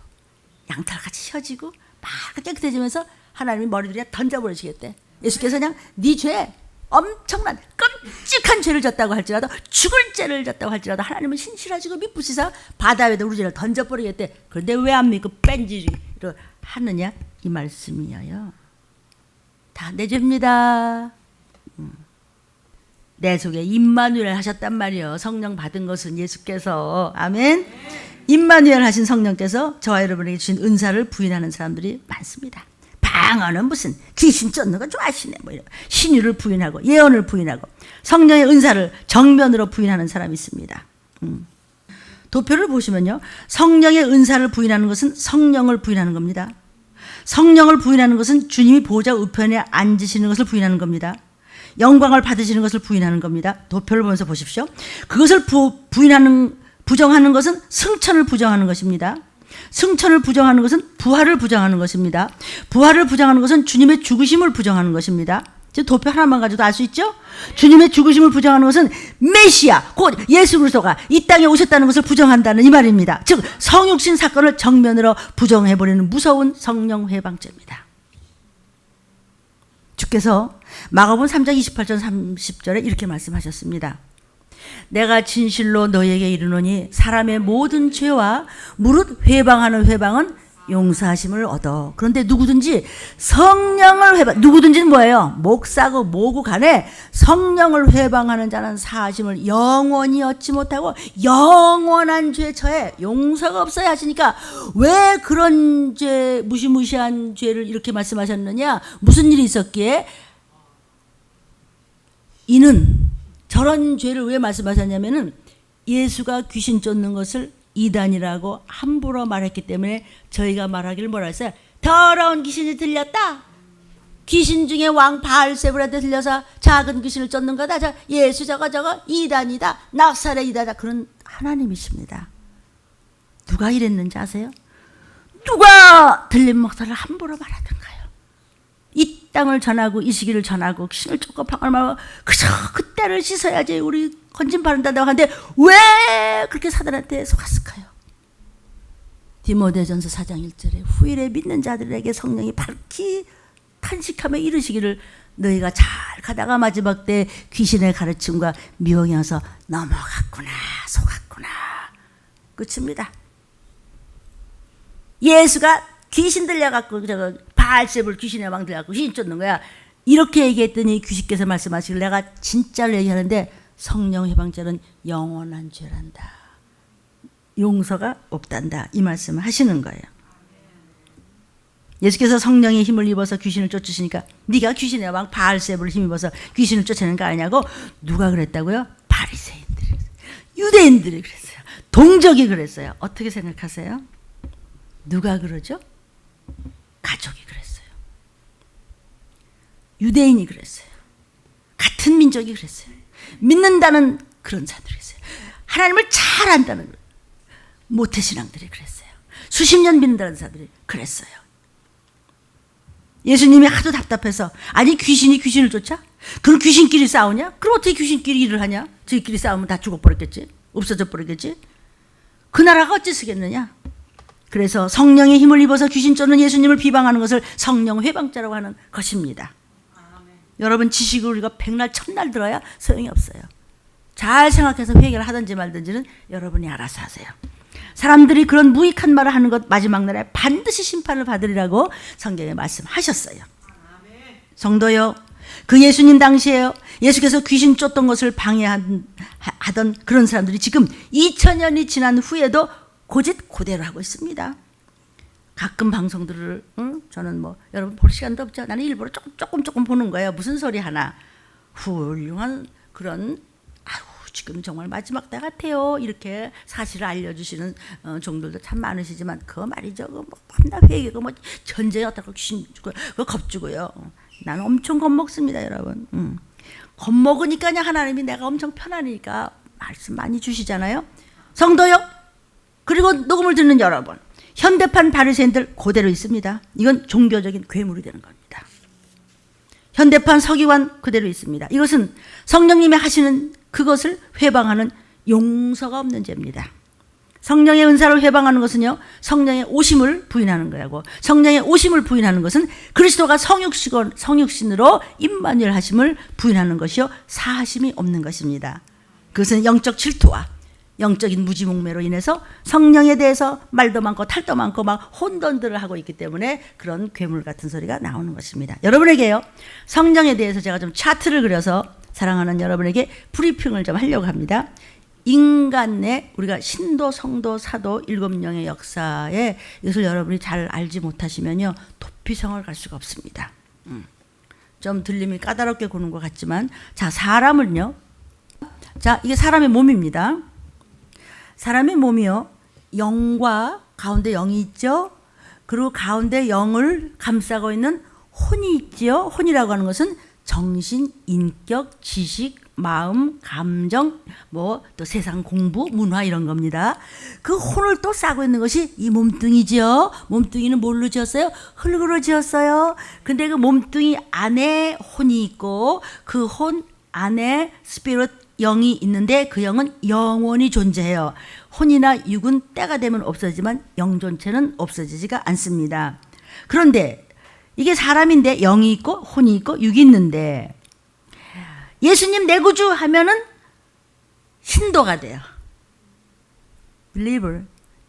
양털같이 혀지고 맑게 깨끗해지면서 하나님이 머리들에 던져버리시겠대. 예수께서 그냥 네 죄, 엄청난 끔찍한 죄를 졌다고 할지라도, 죽을 죄를 졌다고 할지라도 하나님은 신실하시고 미쁘시사 바다 위에다 우리 죄를 던져버리겠대. 그런데 왜 안 믿고 뺀질을 하느냐 이 말씀이에요. 다 내 죄입니다. 내 속에 임마누엘 하셨단 말이에요. 성령 받은 것은 예수께서. 아멘. 임마누엘 하신 성령께서 저와 여러분에게 주신 은사를 부인하는 사람들이 많습니다. 방언은 무슨 귀신 쫓는 거 좋아하시네. 뭐 이런 신유를 부인하고 예언을 부인하고 성령의 은사를 정면으로 부인하는 사람이 있습니다. 도표를 보시면요, 성령의 은사를 부인하는 것은 성령을 부인하는 겁니다. 성령을 부인하는 것은 주님이 보좌 우편에 앉으시는 것을 부인하는 겁니다. 영광을 받으시는 것을 부인하는 겁니다. 도표를 보면서 보십시오. 그것을 부정하는 것은 승천을 부정하는 것입니다. 승천을 부정하는 것은 부활을 부정하는 것입니다. 부활을 부정하는 것은 주님의 죽으심을 부정하는 것입니다. 도표 하나만 가지고도 알 수 있죠? 주님의 죽으심을 부정하는 것은 메시아, 곧 예수 그리스도가 이 땅에 오셨다는 것을 부정한다는 이 말입니다. 즉 성육신 사건을 정면으로 부정해버리는 무서운 성령 회방죄입니다. 주께서 마가복음 3장 28절 30절에 이렇게 말씀하셨습니다. 내가 진실로 너희에게 이르노니 사람의 모든 죄와 무릇 회방하는 회방은 용서하심을 얻어. 그런데 누구든지 성령을 회방, 누구든지는 뭐예요? 목사고 뭐고 간에 성령을 회방하는 자는 사하심을 영원히 얻지 못하고 영원한 죄에 처해 용서가 없어야 하시니까 왜 그런 죄, 무시무시한 죄를 이렇게 말씀하셨느냐? 무슨 일이 있었기에? 이는 저런 죄를 왜 말씀하셨냐면은 예수가 귀신 쫓는 것을 이단이라고 함부로 말했기 때문에 저희가 말하기를 뭐라 했어요? 더러운 귀신이 들렸다. 귀신 중에 왕 바알세불한테 들려서 작은 귀신을 쫓는 거다. 저 예수 저거 이단이다. 나사렛 이단이다. 그런 하나님이십니다. 누가 이랬는지 아세요? 누가 들린 목소리를 함부로 말하던가요? 이 땅을 전하고 이 시기를 전하고 귀신을 쫓고 방을 말하고 그저 그때를 씻어야지 우리 건진 바른다고 하는데 왜 그렇게 사단한테 속았을까요? 디모데전서 4장 1절에 후일에 믿는 자들에게 성령이 밝히 탄식하며 이르시기를 너희가 잘 가다가 마지막 때 귀신의 가르침과 미혹에 와서 넘어갔구나 속았구나. 끝입니다. 예수가 귀신 들려갖고 저거 바알세불 귀신의 왕 들려갖고 귀신 쫓는 거야. 이렇게 얘기했더니 귀신께서 말씀하시길 내가 진짜로 얘기하는데 성령 회방죄는 영원한 죄란다. 용서가 없단다. 이 말씀을 하시는 거예요. 예수께서 성령의 힘을 입어서 귀신을 쫓으시니까 네가 귀신의 왕 바알세불을 힘입어서 귀신을 쫓아내는 거 아니냐고 누가 그랬다고요? 바리새인들이 그랬어요. 유대인들이 그랬어요. 동족이 그랬어요. 어떻게 생각하세요? 누가 그러죠? 가족이 그랬어요. 유대인이 그랬어요. 같은 민족이 그랬어요. 믿는다는 그런 자들이 있어요. 하나님을 잘 안다는 모태신앙들이 그랬어요. 수십 년 믿는다는 자들이 그랬어요. 예수님이 하도 답답해서 아니 귀신이 귀신을 쫓아? 그럼 귀신끼리 싸우냐? 그럼 어떻게 귀신끼리 일을 하냐? 저희끼리 싸우면 다 죽어버렸겠지? 없어져 버리겠지? 그 나라가 어찌 쓰겠느냐? 그래서 성령의 힘을 입어서 귀신 쫓는 예수님을 비방하는 것을 성령 회방죄라고 하는 것입니다. 여러분 지식을 우리가 백날 천날 들어야 소용이 없어요. 잘 생각해서 회개를 하든지 말든지는 여러분이 알아서 하세요. 사람들이 그런 무익한 말을 하는 것 마지막 날에 반드시 심판을 받으리라고 성경에 말씀하셨어요. 성도요, 그 예수님 당시에요, 예수께서 귀신 쫓던 것을 방해하던 그런 사람들이 지금 2000년이 지난 후에도 고짓 고대로 하고 있습니다. 가끔 방송들을 저는 뭐 여러분 볼 시간도 없죠. 나는 일부러 조금 보는 거예요. 무슨 소리 하나 훌륭한 그런 지금 정말 마지막 때 같아요. 이렇게 사실을 알려주시는 종들도 참 많으시지만 그 말이죠. 뭐 밤낮 회개고 뭐 전쟁에 어떻게 귀신 주고 그거 겁주고요. 나는 엄청 겁먹습니다, 여러분. 겁먹으니까 하나님이 내가 엄청 편하니까 말씀 많이 주시잖아요. 성도요. 그리고 녹음을 듣는 여러분. 현대판 바리새인들 그대로 있습니다. 이건 종교적인 괴물이 되는 겁니다. 현대판 서기관 그대로 있습니다. 이것은 성령님이 하시는 그것을 회방하는 용서가 없는 죄입니다. 성령의 은사를 회방하는 것은요, 성령의 오심을 부인하는 거고, 성령의 오심을 부인하는 것은 그리스도가 성육신으로 임마누엘 하심을 부인하는 것이요, 사하심이 없는 것입니다. 그것은 영적 질투와 영적인 무지몽매로 인해서 성령에 대해서 말도 많고 탈도 많고 막 혼돈들을 하고 있기 때문에 그런 괴물 같은 소리가 나오는 것입니다. 여러분에게요, 성령에 대해서 제가 좀 차트를 그려서 사랑하는 여러분에게 브리핑을 좀 하려고 합니다. 인간 내 우리가 신도, 성도, 사도 7영의 역사에 이것을 여러분이 잘 알지 못하시면요, 도피성을 갈 수가 없습니다. 좀 들림이 까다롭게 구는 것 같지만, 자, 사람은요, 자, 이게 사람의 몸입니다. 사람의 몸이요, 영과 가운데 영이 있죠. 그리고 가운데 영을 감싸고 있는 혼이 있지요. 혼이라고 하는 것은 정신, 인격, 지식, 마음, 감정, 뭐 또 세상 공부, 문화 이런 겁니다. 그 혼을 또 싸고 있는 것이 이 몸뚱이지요. 몸뚱이는 뭘로 지었어요? 흙으로 지었어요. 근데 그 몸뚱이 안에 혼이 있고 그 혼 안에 스피릿 영이 있는데 그 영은 영원히 존재해요. 혼이나 육은 때가 되면 없어지지만 영 전체는 없어지지가 않습니다. 그런데 이게 사람인데 영이 있고 혼이 있고 육이 있는데 예수님 내 구주 하면은 신도가 돼요. believer.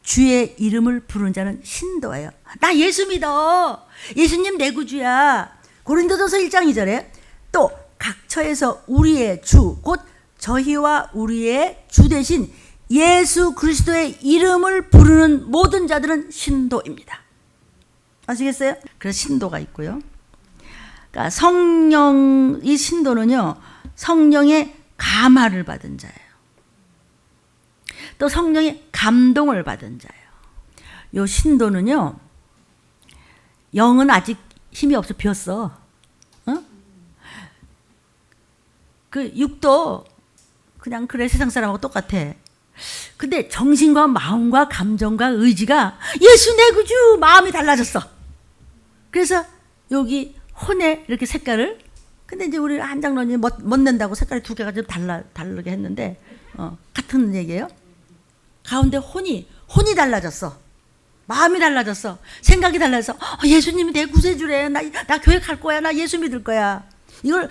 주의 이름을 부르는 자는 신도예요. 나 예수 믿어. 예수님 내 구주야. 고린도전서 1장 2절에 또 각처에서 우리의 주, 곧 저희와 우리의 주 대신 예수 그리스도의 이름을 부르는 모든 자들은 신도입니다. 아시겠어요? 그래서 신도가 있고요. 그러니까 이 신도는요, 성령의 감화를 받은 자예요. 또 성령의 감동을 받은 자예요. 요 신도는요, 영은 아직 힘이 없어 비었어. 그 육도 그냥 그래 세상 사람하고 똑같아. 근데 정신과 마음과 감정과 의지가 예수 내 구주 마음이 달라졌어. 그래서 여기 혼에 이렇게 색깔을, 근데 이제 우리 한 장로님 못 낸다고 색깔이 두 개가 좀 다르게 했는데 같은 얘기예요. 가운데 혼이 달라졌어. 마음이 달라졌어. 생각이 달라져서 예수님이 내 구세주래. 나 교회 갈 거야. 나 예수 믿을 거야. 이걸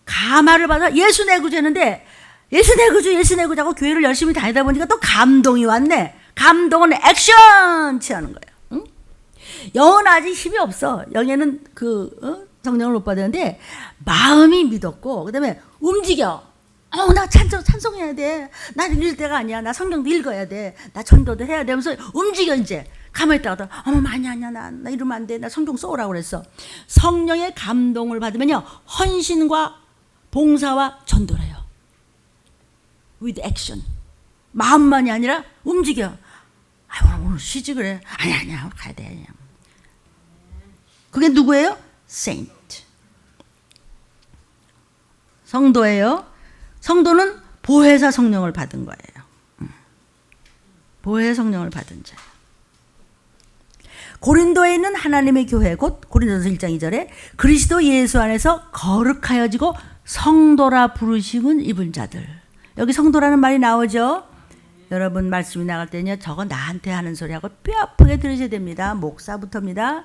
감화를 받아 예수 내 구주였는데 예수 내 구주 하고 교회를 열심히 다니다 보니까 또 감동이 왔네. 감동은 액션 취하는 거예요. 응? 영은 아직 힘이 없어. 영에는 성령을 못 받았는데 마음이 믿었고 그다음에 움직여. 나 찬송해야 돼. 나 읽을 때가 아니야. 나 성경도 읽어야 돼. 나 전도도 해야 돼. 하면서 움직여 이제. 가만히 있다가 아니야. 나 이러면 안 돼. 나 성경 써오라고 그랬어. 성령의 감동을 받으면요. 헌신과 봉사와 전도를 해요. With action. 마음만이 아니라 움직여. 오늘 쉬지 그래. 아니야. 가야 돼. 그냥. 그게 누구예요? Saint. 성도예요. 성도는 보혜사 성령을 받은 거예요. 보혜 성령을 받은 자예요. 고린도에 있는 하나님의 교회 곧 고린도서 1장 2절에 그리스도 예수 안에서 거룩하여지고 성도라 부르심은 입은 자들. 여기 성도라는 말이 나오죠. 여러분 말씀이 나갈 때는요. 저거 나한테 하는 소리하고 뼈 아프게 들으셔야 됩니다. 목사부터입니다.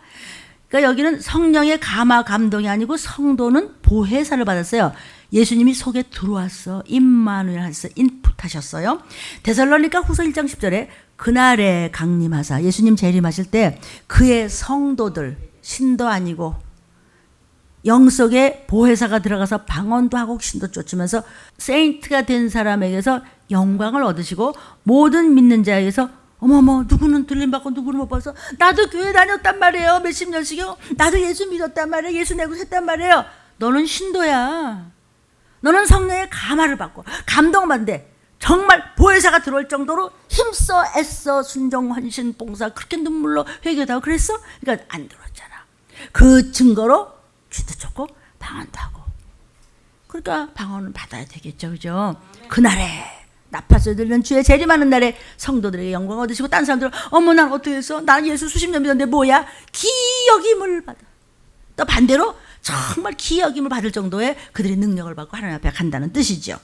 그러니까 여기는 성령의 감화 감동이 아니고 성도는 보혜사를 받았어요. 예수님이 속에 들어왔어. 임마누엘 하셨어요. 인풋하셨어요. 데살로니가 후서 1장 10절에 그날에 강림하사 예수님 재림하실 때 그의 성도들 신도 아니고 영 속에 보혜사가 들어가서 방언도 하고 신도 쫓으면서 세인트가 된 사람에게서 영광을 얻으시고 모든 믿는 자에게서 어머머 누구는 들림받고 누구는 못 봐서 나도 교회 다녔단 말이에요. 몇십 년씩요. 나도 예수 믿었단 말이에요. 예수 내고 했단 말이에요. 너는 신도야. 너는 성령의 감화를 받고 감동을 받는데 정말 보혜사가 들어올 정도로 힘써 애써 순종 헌신 봉사 그렇게 눈물로 회개도 하고 그랬어? 그러니까 안 들어왔잖아. 그 증거로 쥐도 쫓고 방언도 하고. 그러니까 방언은 받아야 되겠죠. 그죠? 그날에 나팔소리 들리는 주의 재림하는 날에 성도들에게 영광 얻으시고 딴 사람들은 어머 난 어떻게 했어? 난 예수 수십 년 믿었는데 뭐야? 기여김을 받아. 또 반대로 정말 기여김을 받을 정도의 그들의 능력을 받고 하나님 앞에 간다는 뜻이죠.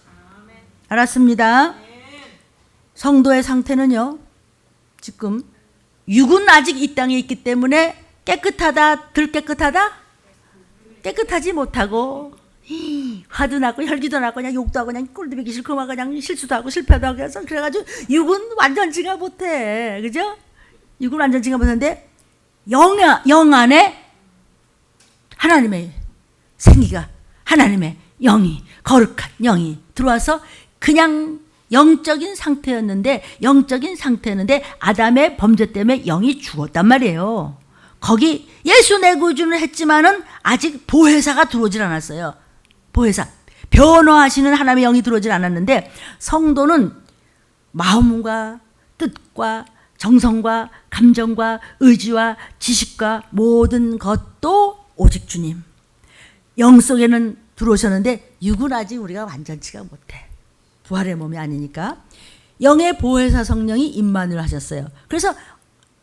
알았습니다. 성도의 상태는요. 지금 육은 아직 이 땅에 있기 때문에 깨끗하다, 덜 깨끗하다? 깨끗하지 못하고 화도 나고 혈기도 나고 그냥 욕도 하고 그냥 꼴도 보기 싫고 막 그냥 실수도 하고 실패도 하고 해서 그래가지고 육은 완전치가 못해. 그죠? 육은 완전치가 못하는데 영 안에 하나님의 생기가 하나님의 영이 거룩한 영이 들어와서 그냥 영적인 상태였는데 아담의 범죄 때문에 영이 죽었단 말이에요. 거기 예수 내 구주는 했지만은 아직 보혜사가 들어오질 않았어요. 보혜사 변호하시는 하나님의 영이 들어오질 않았는데 성도는 마음과 뜻과 정성과 감정과 의지와 지식과 모든 것도 오직 주님. 영 속에는 들어오셨는데 육은 아직 우리가 완전치가 못해. 부활의 몸이 아니니까. 영의 보혜사 성령이 임마누엘 하셨어요. 그래서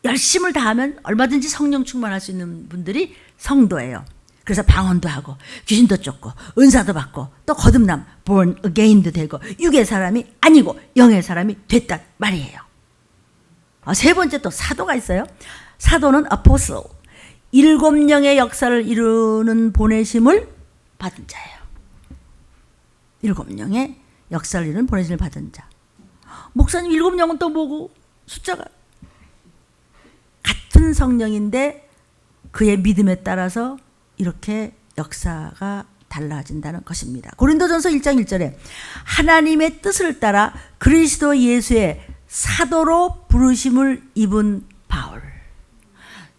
열심을 다하면 얼마든지 성령 충만할 수 있는 분들이 성도예요. 그래서 방언도 하고 귀신도 쫓고 은사도 받고 또 거듭남 born again도 되고 육의 사람이 아니고 영의 사람이 됐단 말이에요. 세 번째 또 사도가 있어요. 사도는 apostle. 7영의 역사를 이루는 보내심을 받은 자예요. 7영의 역사를 이루는 보내심을 받은 자. 목사님 7명은 또 뭐고 숫자가 같은 성령인데 그의 믿음에 따라서 이렇게 역사가 달라진다는 것입니다. 고린도전서 1장 1절에 하나님의 뜻을 따라 그리스도 예수의 사도로 부르심을 입은 바울,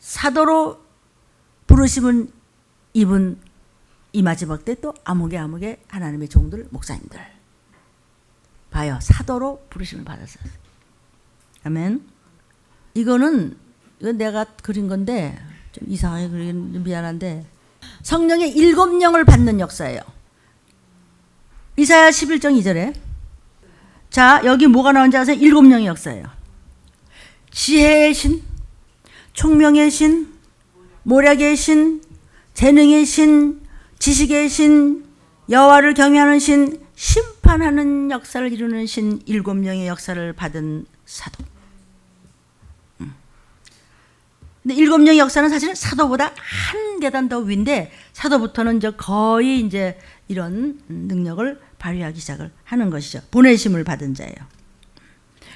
사도로 부르심을 입은 이 마지막 때 또 아무개 하나님의 종들 목사님들 봐요. 사도로 부르심을 받았어요. 아멘. 이건 내가 그린 건데 좀 이상하게 그린 미안한데 성령의 7영을 받는 역사예요. 이사야 11장 2절에 자 여기 뭐가 나온지 아세요? 7영의 역사예요. 지혜의 신, 총명의 신, 모략의 신, 재능의 신, 지식의 신, 여호와를 경외하는 신, 심판하는 역사를 이루는 신 7명의 역사를 받은 사도. 근데 7명의 역사는 사실은 사도보다 한 계단 더 위인데 사도부터는 이제 거의 이제 이런 능력을 발휘하기 시작을 하는 것이죠. 보내심을 받은 자예요.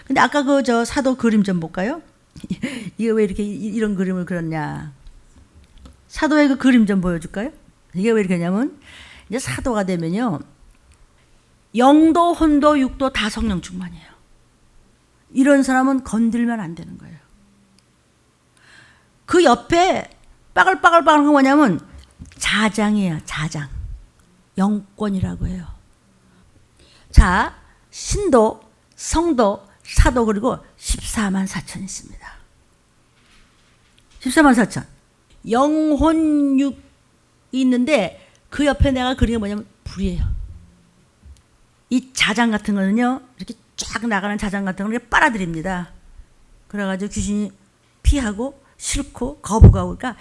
근데 아까 그 저 사도 그림 좀 볼까요? 이게 왜 이렇게 이런 그림을 그렸냐? 사도의 그 그림 좀 보여줄까요? 이게 왜 이렇게 하냐면 이제 사도가 되면요. 영도, 혼도, 육도 다 성령 충만이에요. 이런 사람은 건들면 안 되는 거예요. 그 옆에 빠글빠글빠글한 거 뭐냐면 자장이에요. 자장. 영권이라고 해요. 자, 신도, 성도, 사도 그리고 14만 4천 있습니다. 14만 4천. 영혼육이 있는데 그 옆에 내가 그린 게 뭐냐면 불이에요. 이 자장 같은 거는요. 이렇게 쫙 나가는 자장 같은 걸 빨아들입니다. 그래가지고 귀신이 피하고 싫고 거부가 오니까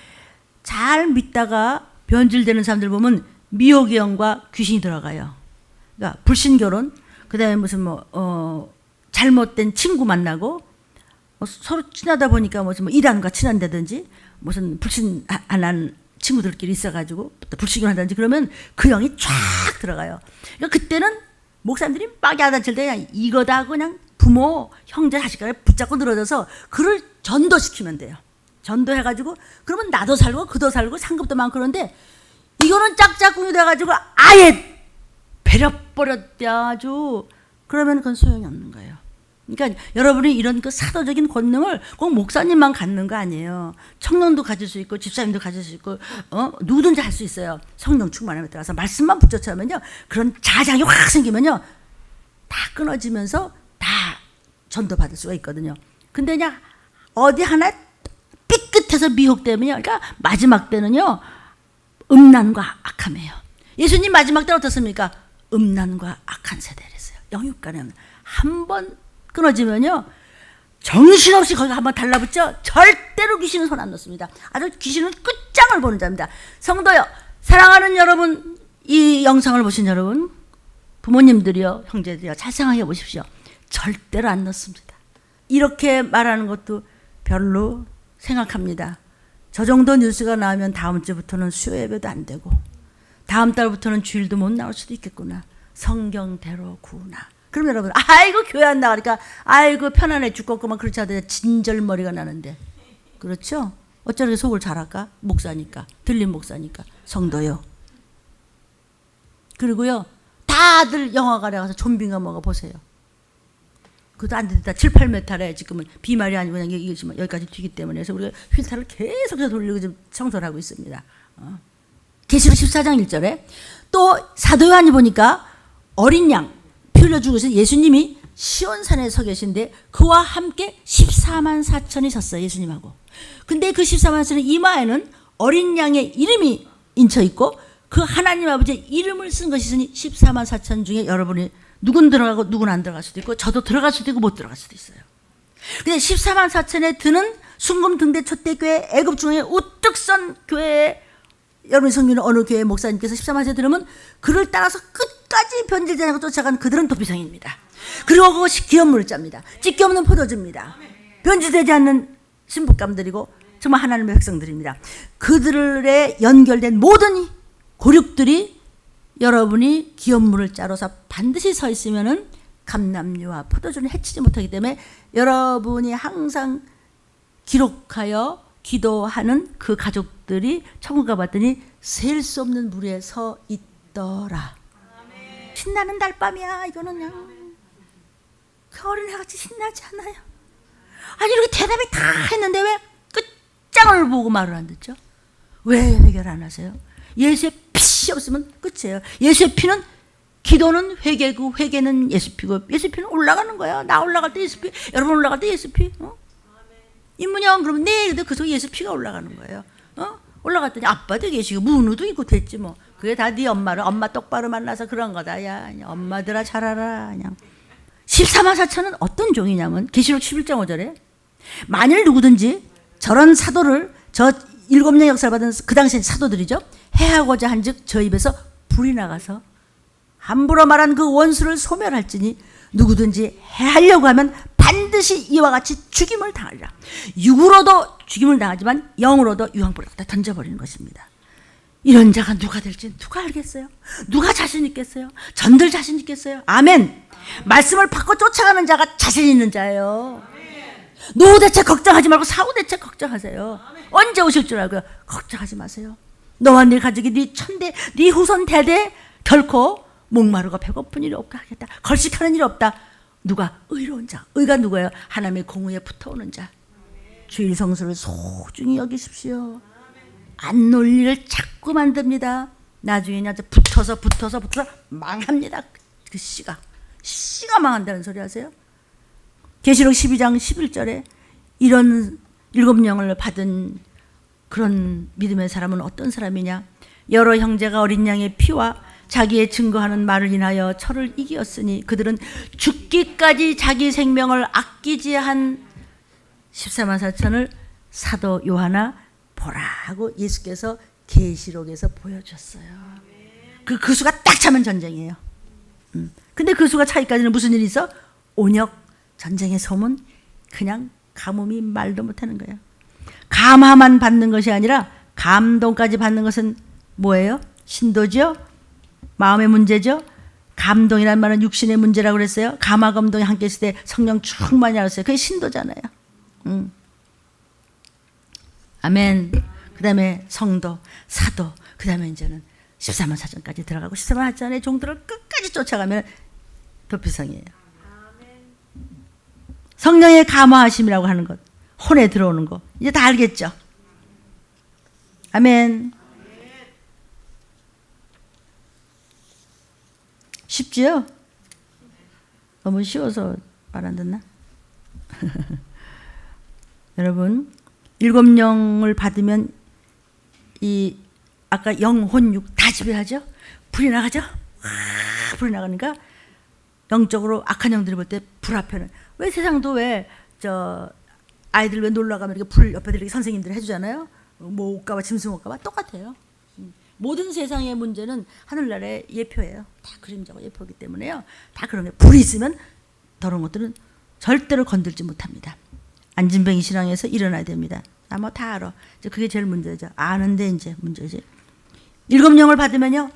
잘 믿다가 변질되는 사람들 보면 미혹의 영과 귀신이 들어가요. 그러니까 불신결혼, 그 다음에 무슨 잘못된 친구 만나고 서로 친하다 보니까 무슨 이단과 친한다든지 무슨 불신 안 한 친구들끼리 있어가지고 또 불신결혼하든지 그러면 그 영이 쫙 들어가요. 그러니까 그때는 목사님들이 막 야단칠 때 그냥 이거다 그냥 부모, 형제, 자식간에 붙잡고 늘어져서 그를 전도시키면 돼요. 전도해가지고 그러면 나도 살고 그도 살고 상급도 많고 그런데 이거는 짝짝꿍이 돼가지고 아예 베려버렸대 아주. 그러면 그건 소용이 없는 거예요. 그러니까 여러분이 이런 그 사도적인 권능을 꼭 목사님만 갖는 거 아니에요. 청년도 가질 수 있고 집사님도 가질 수 있고 누구든지 할 수 있어요. 성령 충만함에 따라서 말씀만 붙여차면요 그런 자장이 확 생기면요 다 끊어지면서 다 전도받을 수가 있거든요. 근데 그냥 어디 하나 삐끗해서 미혹되면요, 그러니까 마지막 때는요 음란과 악함이에요. 예수님 마지막 때는 어떻습니까? 음란과 악한 세대랬어요. 영육간에 한 번 끊어지면요 정신없이 거기 한번 달라붙죠. 절대로 귀신은 손 안 놓습니다. 아주 귀신은 끝장을 보는 자입니다. 성도요, 사랑하는 여러분, 이 영상을 보신 여러분, 부모님들이요, 형제들이요, 잘 생각해 보십시오. 절대로 안 넣습니다. 이렇게 말하는 것도 별로 생각합니다. 저 정도 뉴스가 나오면 다음 주부터는 수요 예배도 안 되고 다음 달부터는 주일도 못 나올 수도 있겠구나. 성경대로 구나. 그럼 여러분, 아이고 교회 안 나가니까 아이고 편안해 죽겠구만. 그렇지 않아도 진절머리가 나는데, 그렇죠? 어쩌게 속을 잘할까? 목사니까, 들린 목사니까. 성도요. 그리고요 다들 영화관에 가서 좀비가 뭐가 보세요. 그것도 안 된다. 7, 8m래 지금은 비말이 아니고 그냥 여기까지 튀기 때문에. 그래서 우리가 휠타를 계속해서 돌리고 좀 청소를 하고 있습니다. 계시록 14장 1절에 또 사도 요한이 보니까 어린 양 피 흘려 죽으신 예수님이 시온산에 서 계신데 그와 함께 14만 4천이 섰어요. 예수님하고. 근데 그 14만 4천의 이마에는 어린 양의 이름이 인쳐 있고 그 하나님 아버지의 이름을 쓴 것이 있으니 14만 4천 중에 여러분이 누군 들어가고 누군 안 들어갈 수도 있고 저도 들어갈 수도 있고 못 들어갈 수도 있어요. 근데 14만 4천에 드는 순금 등대 촛대교회 애굽 중에 우뚝 선 교회에 여러분이 섬기는 어느 교회 목사님께서 14만 4천에 들으면 그를 따라서 끝까지 변질되지 않고 쫓아간 그들은 도피성입니다. 그리고 그것이 기업물을 짭니다. 찢기 없는 포도주입니다. 변질되지 않는 신부감들이고 정말 하나님의 백성들입니다. 그들에 연결된 모든 고륙들이 여러분이 기업물을 짜러서 반드시 서 있으면은 감남류와 포도주는 해치지 못하기 때문에 여러분이 항상 기록하여 기도하는 그 가족들이 천국 가봤더니 셀 수 없는 물에 서 있더라. 신나는 달밤이야. 이거는 그냥 그 어린애같이 신나지 않아요. 아니 이렇게 대답이 다 했는데 왜 끝장을 보고 말을 안 듣죠? 왜 해결 안 하세요? 예수의 피 없으면 끝이에요. 예수의 피는, 기도는 회개고 회개는 예수 피고 예수 피는 올라가는 거야. 나 올라갈 때 예수 피, 여러분 올라갈 때 예수 피. 임문영 그러면 네, 근데 그 속에 예수 피가 올라가는 거예요. 올라갔더니 아빠도 계시고 문우도 있고 됐지 뭐. 그게 다 네 엄마를, 엄마 똑바로 만나서 그런 거다. 야, 엄마들아 잘 알아. 그냥 14만 4천은 어떤 종이냐면 계시록 11장 5절에 만일 누구든지 저런 사도를, 저 7년 역사를 받은 그 당시엔 사도들이죠, 해하고자 한즉 저 입에서 불이 나가서 함부로 말한 그 원수를 소멸할지니 누구든지 해하려고 하면 반드시 이와 같이 죽임을 당하리라. 육으로도 죽임을 당하지만 영으로도 유황불에 갖다 던져버리는 것입니다. 이런 자가 누가 될지 누가 알겠어요? 누가 자신 있겠어요? 전들 자신 있겠어요? 아멘. 말씀을 받고 쫓아가는 자가 자신 있는 자예요. 노후 대책 걱정하지 말고 사후 대책 걱정하세요. 언제 오실 줄 알고요. 걱정하지 마세요. 너와 네 가족이, 네 천대, 네 후손 대대 결코 목마르고 배고픈 일이 없게 하겠다. 걸식하는 일이 없다. 누가? 의로운 자. 의가 누구예요? 하나님의 공의에 붙어오는 자. 주일 성수를 소중히 여기십시오. 안 놀 일을 자꾸 만듭니다. 나중에 아주 붙어서 망합니다. 그 씨가 망한다는 소리 하세요? 계시록 12장 11절에 이런 7영을 받은 그런 믿음의 사람은 어떤 사람이냐? 여러 형제가 어린 양의 피와 자기의 증거하는 말을 인하여 철을 이기었으니 그들은 죽기까지 자기 생명을 아끼지 한 14만 4천을 사도 요하나 보라고 예수께서 계시록에서 보여줬어요. 그 수가 딱 차면 전쟁이에요. 근데 그 수가 차기까지는 무슨 일이 있어? 온역 전쟁의 소문, 그냥 가뭄이 말도 못하는 거예요. 감화만 받는 것이 아니라 감동까지 받는 것은 뭐예요? 신도죠? 마음의 문제죠? 감동이란 말은 육신의 문제라고 그랬어요. 감화 감동이 함께 있을 때 성령 충만히 알았어요. 그게 신도잖아요. 아멘. 그 다음에 성도, 사도, 그 다음에 이제는 14만 4천까지 들어가고 14만 4천의 종들을 끝까지 쫓아가면 도피성이에요. 성령의 감화하심이라고 하는 것, 혼에 들어오는 거 이제 다 알겠죠? 아멘. 쉽지요? 너무 쉬워서 말 안 듣나? 여러분, 7영을 받으면 이 아까 영, 혼, 육 다 지배하죠? 불이 나가죠? 불이 나가니까 영적으로 악한 영들이 볼 때 불 앞에는, 왜 세상도 왜 아이들 왜 놀러 가면 이렇게 불 옆에 이렇게 선생님들이 해주잖아요. 뭐 옷가봐, 짐승 옷가봐 똑같아요. 모든 세상의 문제는 하늘나라의 예표예요. 다 그림자고 예표이기 때문에요. 다 그런 게, 불이 있으면 더러운 것들은 절대로 건들지 못합니다. 안진뱅이 신앙에서 일어나야 됩니다. 뭐 다 알아. 이제 그게 제일 문제죠. 아는데 이제 문제지. 7영을 받으면요,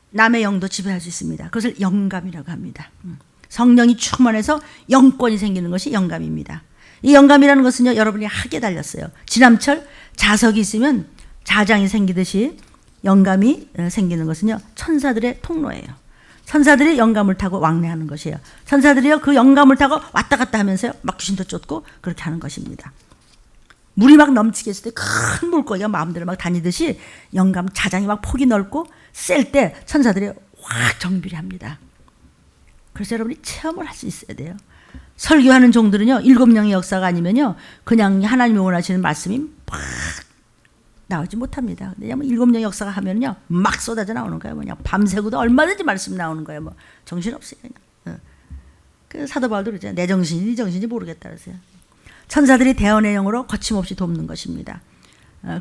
남의 영도 지배할 수 있습니다. 그것을 영감이라고 합니다. 성령이 충만해서 영권이 생기는 것이 영감입니다. 이 영감이라는 것은요, 여러분이 학에 달렸어요. 지남철 자석이 있으면 자장이 생기듯이 영감이 생기는 것은요, 천사들의 통로예요. 천사들이 영감을 타고 왕래하는 것이에요. 천사들이요, 그 영감을 타고 왔다 갔다 하면서요, 막 귀신도 쫓고 그렇게 하는 것입니다. 물이 막 넘치게 했을 때 큰 물고기가 마음대로 막 다니듯이 영감 자장이 막 폭이 넓고 셀 때 천사들이 확 정비를 합니다. 그래서 여러분이 체험을 할 수 있어야 돼요. 설교하는 종들은요, 7영의 역사가 아니면요, 그냥 하나님이 원하시는 말씀이 막 나오지 못합니다. 왜냐하면 7영의 역사가 하면요, 막 쏟아져 나오는 거예요. 그냥 밤새고도 얼마든지 말씀 나오는 거예요. 뭐 정신없어요. 그냥. 그 사도 바울도 그러잖아요. 내 정신이 네 정신인지 모르겠다 그러세요. 천사들이 대언의 영으로 거침없이 돕는 것입니다.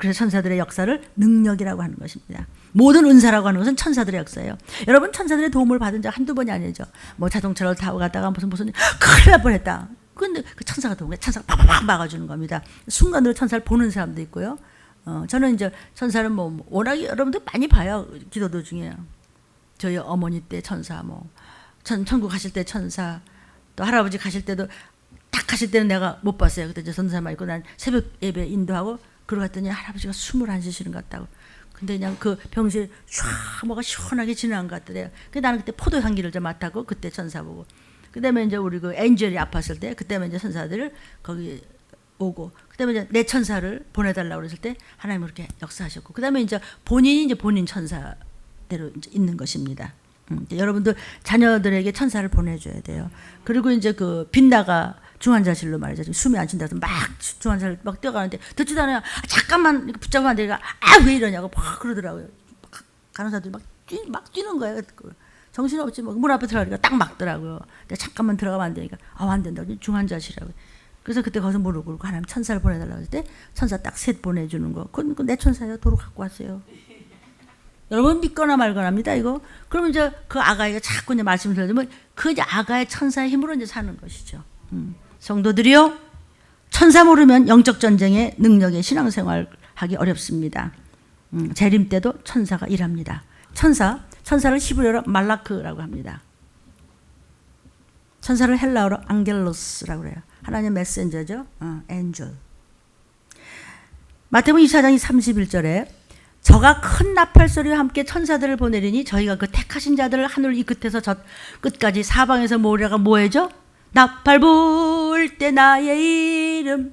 그래서 천사들의 역사를 능력이라고 하는 것입니다. 모든 은사라고 하는 것은 천사들의 역사예요. 여러분, 천사들의 도움을 받은 적 한두 번이 아니죠. 뭐 자동차를 타고 가다가 무슨 큰일 날 뻔했다. 근데 그 천사가 도움에 천사가 팍팍 막아주는 겁니다. 순간으로 천사를 보는 사람도 있고요. 저는 이제 천사를 뭐 워낙 여러분들 많이 봐요. 기도 도중에. 저희 어머니 때 천사, 뭐 천국 가실 때 천사, 또 할아버지 가실 때도 딱 가실 때는 내가 못 봤어요. 그때 저 전사만 있고 난 새벽 예배 인도하고 그러고 갔더니 할아버지가 숨을 안 쉬시는 것 같다고. 근데 그냥 그 병실 촤 뭐가 시원하게 지나간 것 같더래요. 근데 나는 그때 포도 향기를 좀 맡았고 그때 천사 보고. 그다음에 이제 우리 그 엔젤이 아팠을 때 그때면 이제 천사들을 거기 오고 그다음에 이제 내 천사를 보내달라고 그랬을 때 하나님 그렇게 역사하셨고 그다음에 이제 본인이 이제 본인 천사대로 이제 있는 것입니다. 여러분들 자녀들에게 천사를 보내줘야 돼요. 그리고 이제 그 빗나가 중환자실로 말이죠. 숨이 안 쉰다고 해서 막 중환자실 막 뛰어가는데 듣지도 않아요. 잠깐만 이렇게 붙잡으면 안 되니까 왜 이러냐고 막 그러더라고요. 간호사들이 막 뛰는 거예요. 정신없지 뭐 문 앞에 들어가니까 딱 막더라고요. 근데 잠깐만 들어가면 안 되니까 안 된다고 중환자실이라고. 그래서 그때 거기서 무릎 꿇고 하나님 천사를 보내달라고 했을 때 천사 딱 셋 보내주는 거. 그건 내 천사예요. 도로 갖고 왔어요. 여러분 믿거나 말거나 합니다 이거. 그러면 이제 그 아가이가 자꾸 이제 말씀을 들어주면 그 이제 아가의 천사의 힘으로 이제 사는 것이죠. 성도들이요, 천사 모르면 영적 전쟁의 능력의 신앙생활 하기 어렵습니다. 재림 때도 천사가 일합니다. 천사를 히브리어로 말라크라고 합니다. 천사를 헬라어로 앙겔로스라고 그래요. 하나님의 메신저죠. 엔젤. 마태복음 24장 31절에 저가 큰 나팔 소리와 함께 천사들을 보내리니 저희가 그 택하신 자들을 하늘 이 끝에서 저 끝까지 사방에서 모으려가 뭐해죠? 나팔 불 때 나의 이름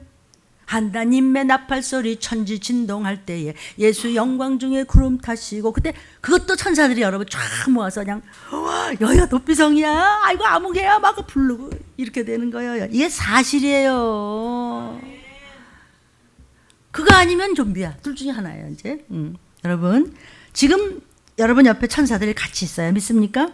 하나님의 나팔 소리 천지 진동할 때에 예수 영광 중에 구름 타시고 그때 그것도 천사들이 여러분 쫙 모아서 그냥 여기가 높이성이야 아이고 아무개야 막 부르고 이렇게 되는 거예요. 이게 사실이에요. 그거 아니면 좀비야. 둘 중에 하나예요 이제. 여러분 지금 여러분 옆에 천사들이 같이 있어요. 믿습니까?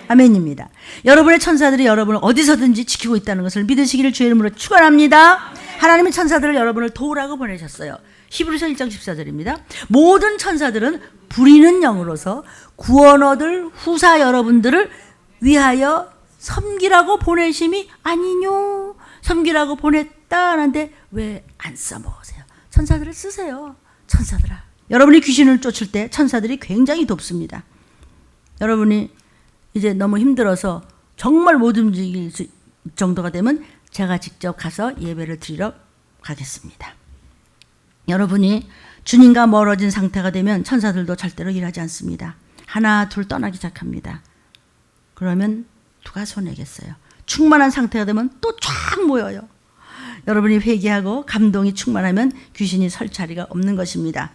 아멘입니다. 여러분의 천사들이 여러분을 어디서든지 지키고 있다는 것을 믿으시기를 주의 이름으로 축원합니다. 하나님의 천사들을 여러분을 도우라고 보내셨어요. 히브리서 1장 14절입니다. 모든 천사들은 부리는 영으로서 구원 얻을 후사 여러분들을 위하여 섬기라고 보내심이 아니뇨. 섬기라고 보냈다 하는데 왜 안 써먹으세요? 천사들을 쓰세요. 천사들아. 여러분이 귀신을 쫓을 때 천사들이 굉장히 돕습니다. 여러분이 이제 너무 힘들어서 정말 못 움직일 정도가 되면 제가 직접 가서 예배를 드리러 가겠습니다. 여러분이 주님과 멀어진 상태가 되면 천사들도 절대로 일하지 않습니다. 하나 둘 떠나기 시작합니다. 그러면 누가 손해겠어요? 충만한 상태가 되면 또 쫙 모여요. 여러분이 회개하고 감동이 충만하면 귀신이 설 자리가 없는 것입니다.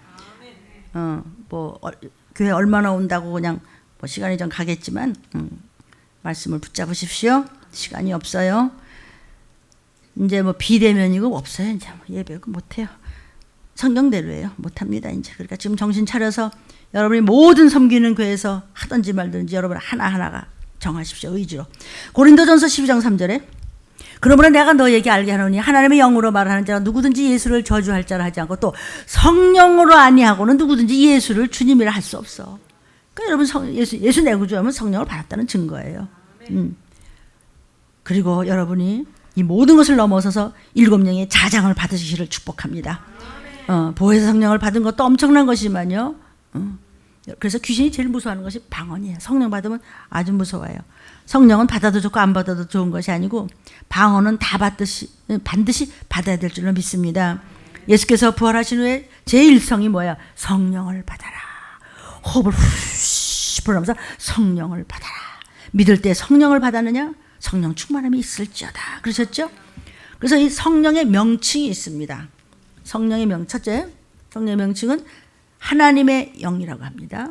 교회 얼마나 온다고 그냥 시간이 좀 가겠지만 말씀을 붙잡으십시오. 시간이 없어요. 이제 비대면이고 없어요. 이제 예배 못해요. 성경대로예요. 못합니다. 이제 그러니까 지금 정신 차려서 여러분이 모든 섬기는 교회에서 하든지 말든지 여러분 하나하나가 정하십시오. 의지로. 고린도전서 12장 3절에 그러므로 내가 너에게 알게 하노니 하나님의 영으로 말하는 자가 누구든지 예수를 저주할 자라 하지 않고 또 성령으로 아니하고는 누구든지 예수를 주님이라 할 수 없어. 그러니까 여러분 예수 내 구주하면 성령을 받았다는 증거예요. 그리고 여러분이 이 모든 것을 넘어서서 7명의 자장을 받으시기를 축복합니다. 보혜사 성령을 받은 것도 엄청난 것이지만요. 그래서 귀신이 제일 무서워하는 것이 방언이에요. 성령 받으면 아주 무서워요. 성령은 받아도 좋고 안 받아도 좋은 것이 아니고 방언은 다 반드시 받아야 될 줄로 믿습니다. 예수께서 부활하신 후에 제1성이 뭐야? 성령을 받아라. 호흡을 후 불어면서 성령을 받아라. 믿을 때 성령을 받았느냐? 성령 충만함이 있을지어다. 그러셨죠? 그래서 이 성령의 명칭이 있습니다. 첫째, 성령의 명칭은 하나님의 영이라고 합니다.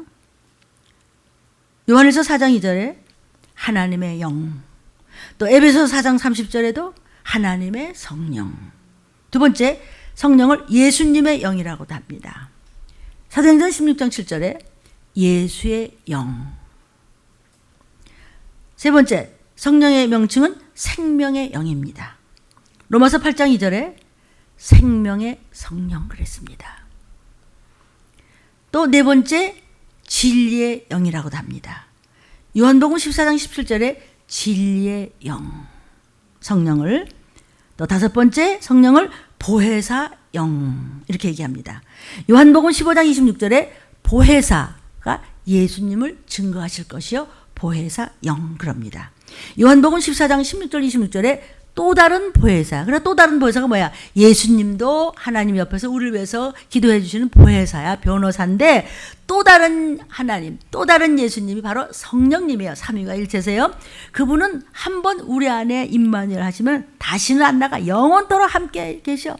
요한일서 4장 2절에 하나님의 영, 또 에베소 4장 30절에도 하나님의 성령. 두 번째, 성령을 예수님의 영이라고도 합니다. 사도행전 16장 7절에 예수의 영. 세 번째, 성령의 명칭은 생명의 영입니다. 로마서 8장 2절에 생명의 성령 그랬습니다. 또 네 번째, 진리의 영이라고도 합니다. 요한복음 14장 17절에 진리의 영, 성령을. 또 다섯 번째, 성령을 보혜사 영 이렇게 얘기합니다. 요한복음 15장 26절에 보혜사가 예수님을 증거하실 것이요 보혜사 영 그럽니다. 요한복음 14장 16절 26절에 또 다른 보혜사. 그래 또 다른 보혜사가 뭐야? 예수님도 하나님 옆에서 우리를 위해서 기도해 주시는 보혜사야, 변호사인데 또 다른 하나님, 또 다른 예수님이 바로 성령님이에요. 삼위가 일체세요. 그분은 한번 우리 안에 임마누엘 하시면 다시는 안 나가. 영원토록 함께 계셔.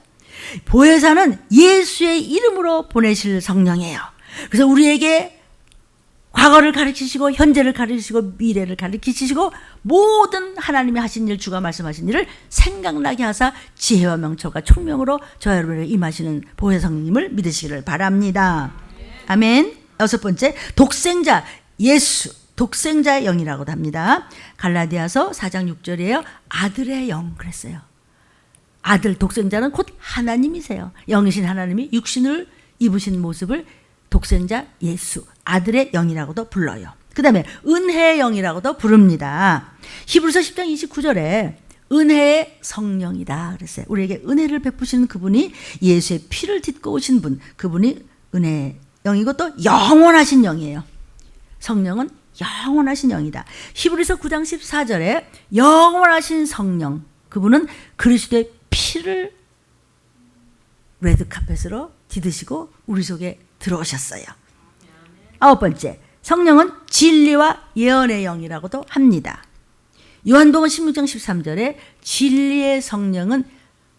보혜사는 예수의 이름으로 보내실 성령이에요. 그래서 우리에게 과거를 가르치시고 현재를 가르치시고 미래를 가르치시고 모든 하나님이 하신 일, 주가 말씀하신 일을 생각나게 하사 지혜와 명철과 총명으로 저와 여러분에게 임하시는 보혜사 성령님을 믿으시기를 바랍니다. 아멘. 여섯 번째, 독생자 예수, 독생자의 영이라고도 합니다. 갈라디아서 4장 6절이에요. 아들의 영 그랬어요. 아들, 독생자는 곧 하나님이세요. 영이신 하나님이 육신을 입으신 모습을 독생자 예수, 아들의 영이라고도 불러요. 그 다음에 은혜의 영이라고도 부릅니다. 히브리서 10장 29절에 은혜의 성령이다 그랬어요. 우리에게 은혜를 베푸시는 그분이 예수의 피를 딛고 오신 분, 그분이 은혜의 영이고 또 영원하신 영이에요. 성령은 영원하신 영이다. 히브리서 9장 14절에 영원하신 성령, 그분은 그리스도의 피를 레드카펫으로 디드시고 우리 속에 들어오셨어요. 아홉 번째, 성령은 진리와 예언의 영이라고도 합니다. 요한복음 16장 13절에 진리의 성령은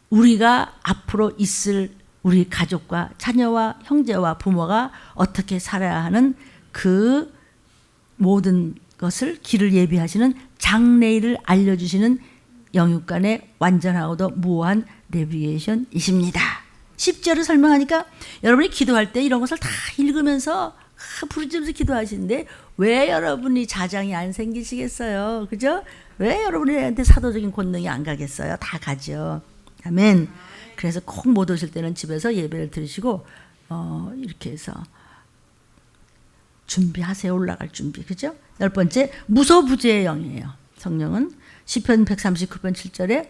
우리가 앞으로 있을 우리 가족과 자녀와 형제와 부모가 어떻게 살아야 하는 그 모든 것을 길을 예비하시는 장래일을 알려주시는 영육간의 완전하고도 무한 내비게이션이십니다. 10절을 설명하니까 여러분이 기도할 때 이런 것을 다 읽으면서 부르짖으면서 기도하시는데 왜 여러분이 자장이 안 생기시겠어요? 그죠? 왜 여러분한테 사도적인 권능이 안 가겠어요? 다 가죠. 아멘. 그래서 꼭 못 오실 때는 집에서 예배를 드리시고 이렇게 해서 준비하세요. 올라갈 준비. 그죠? 열 번째, 무소부재의 영이에요. 성령은 시편 139편 7절에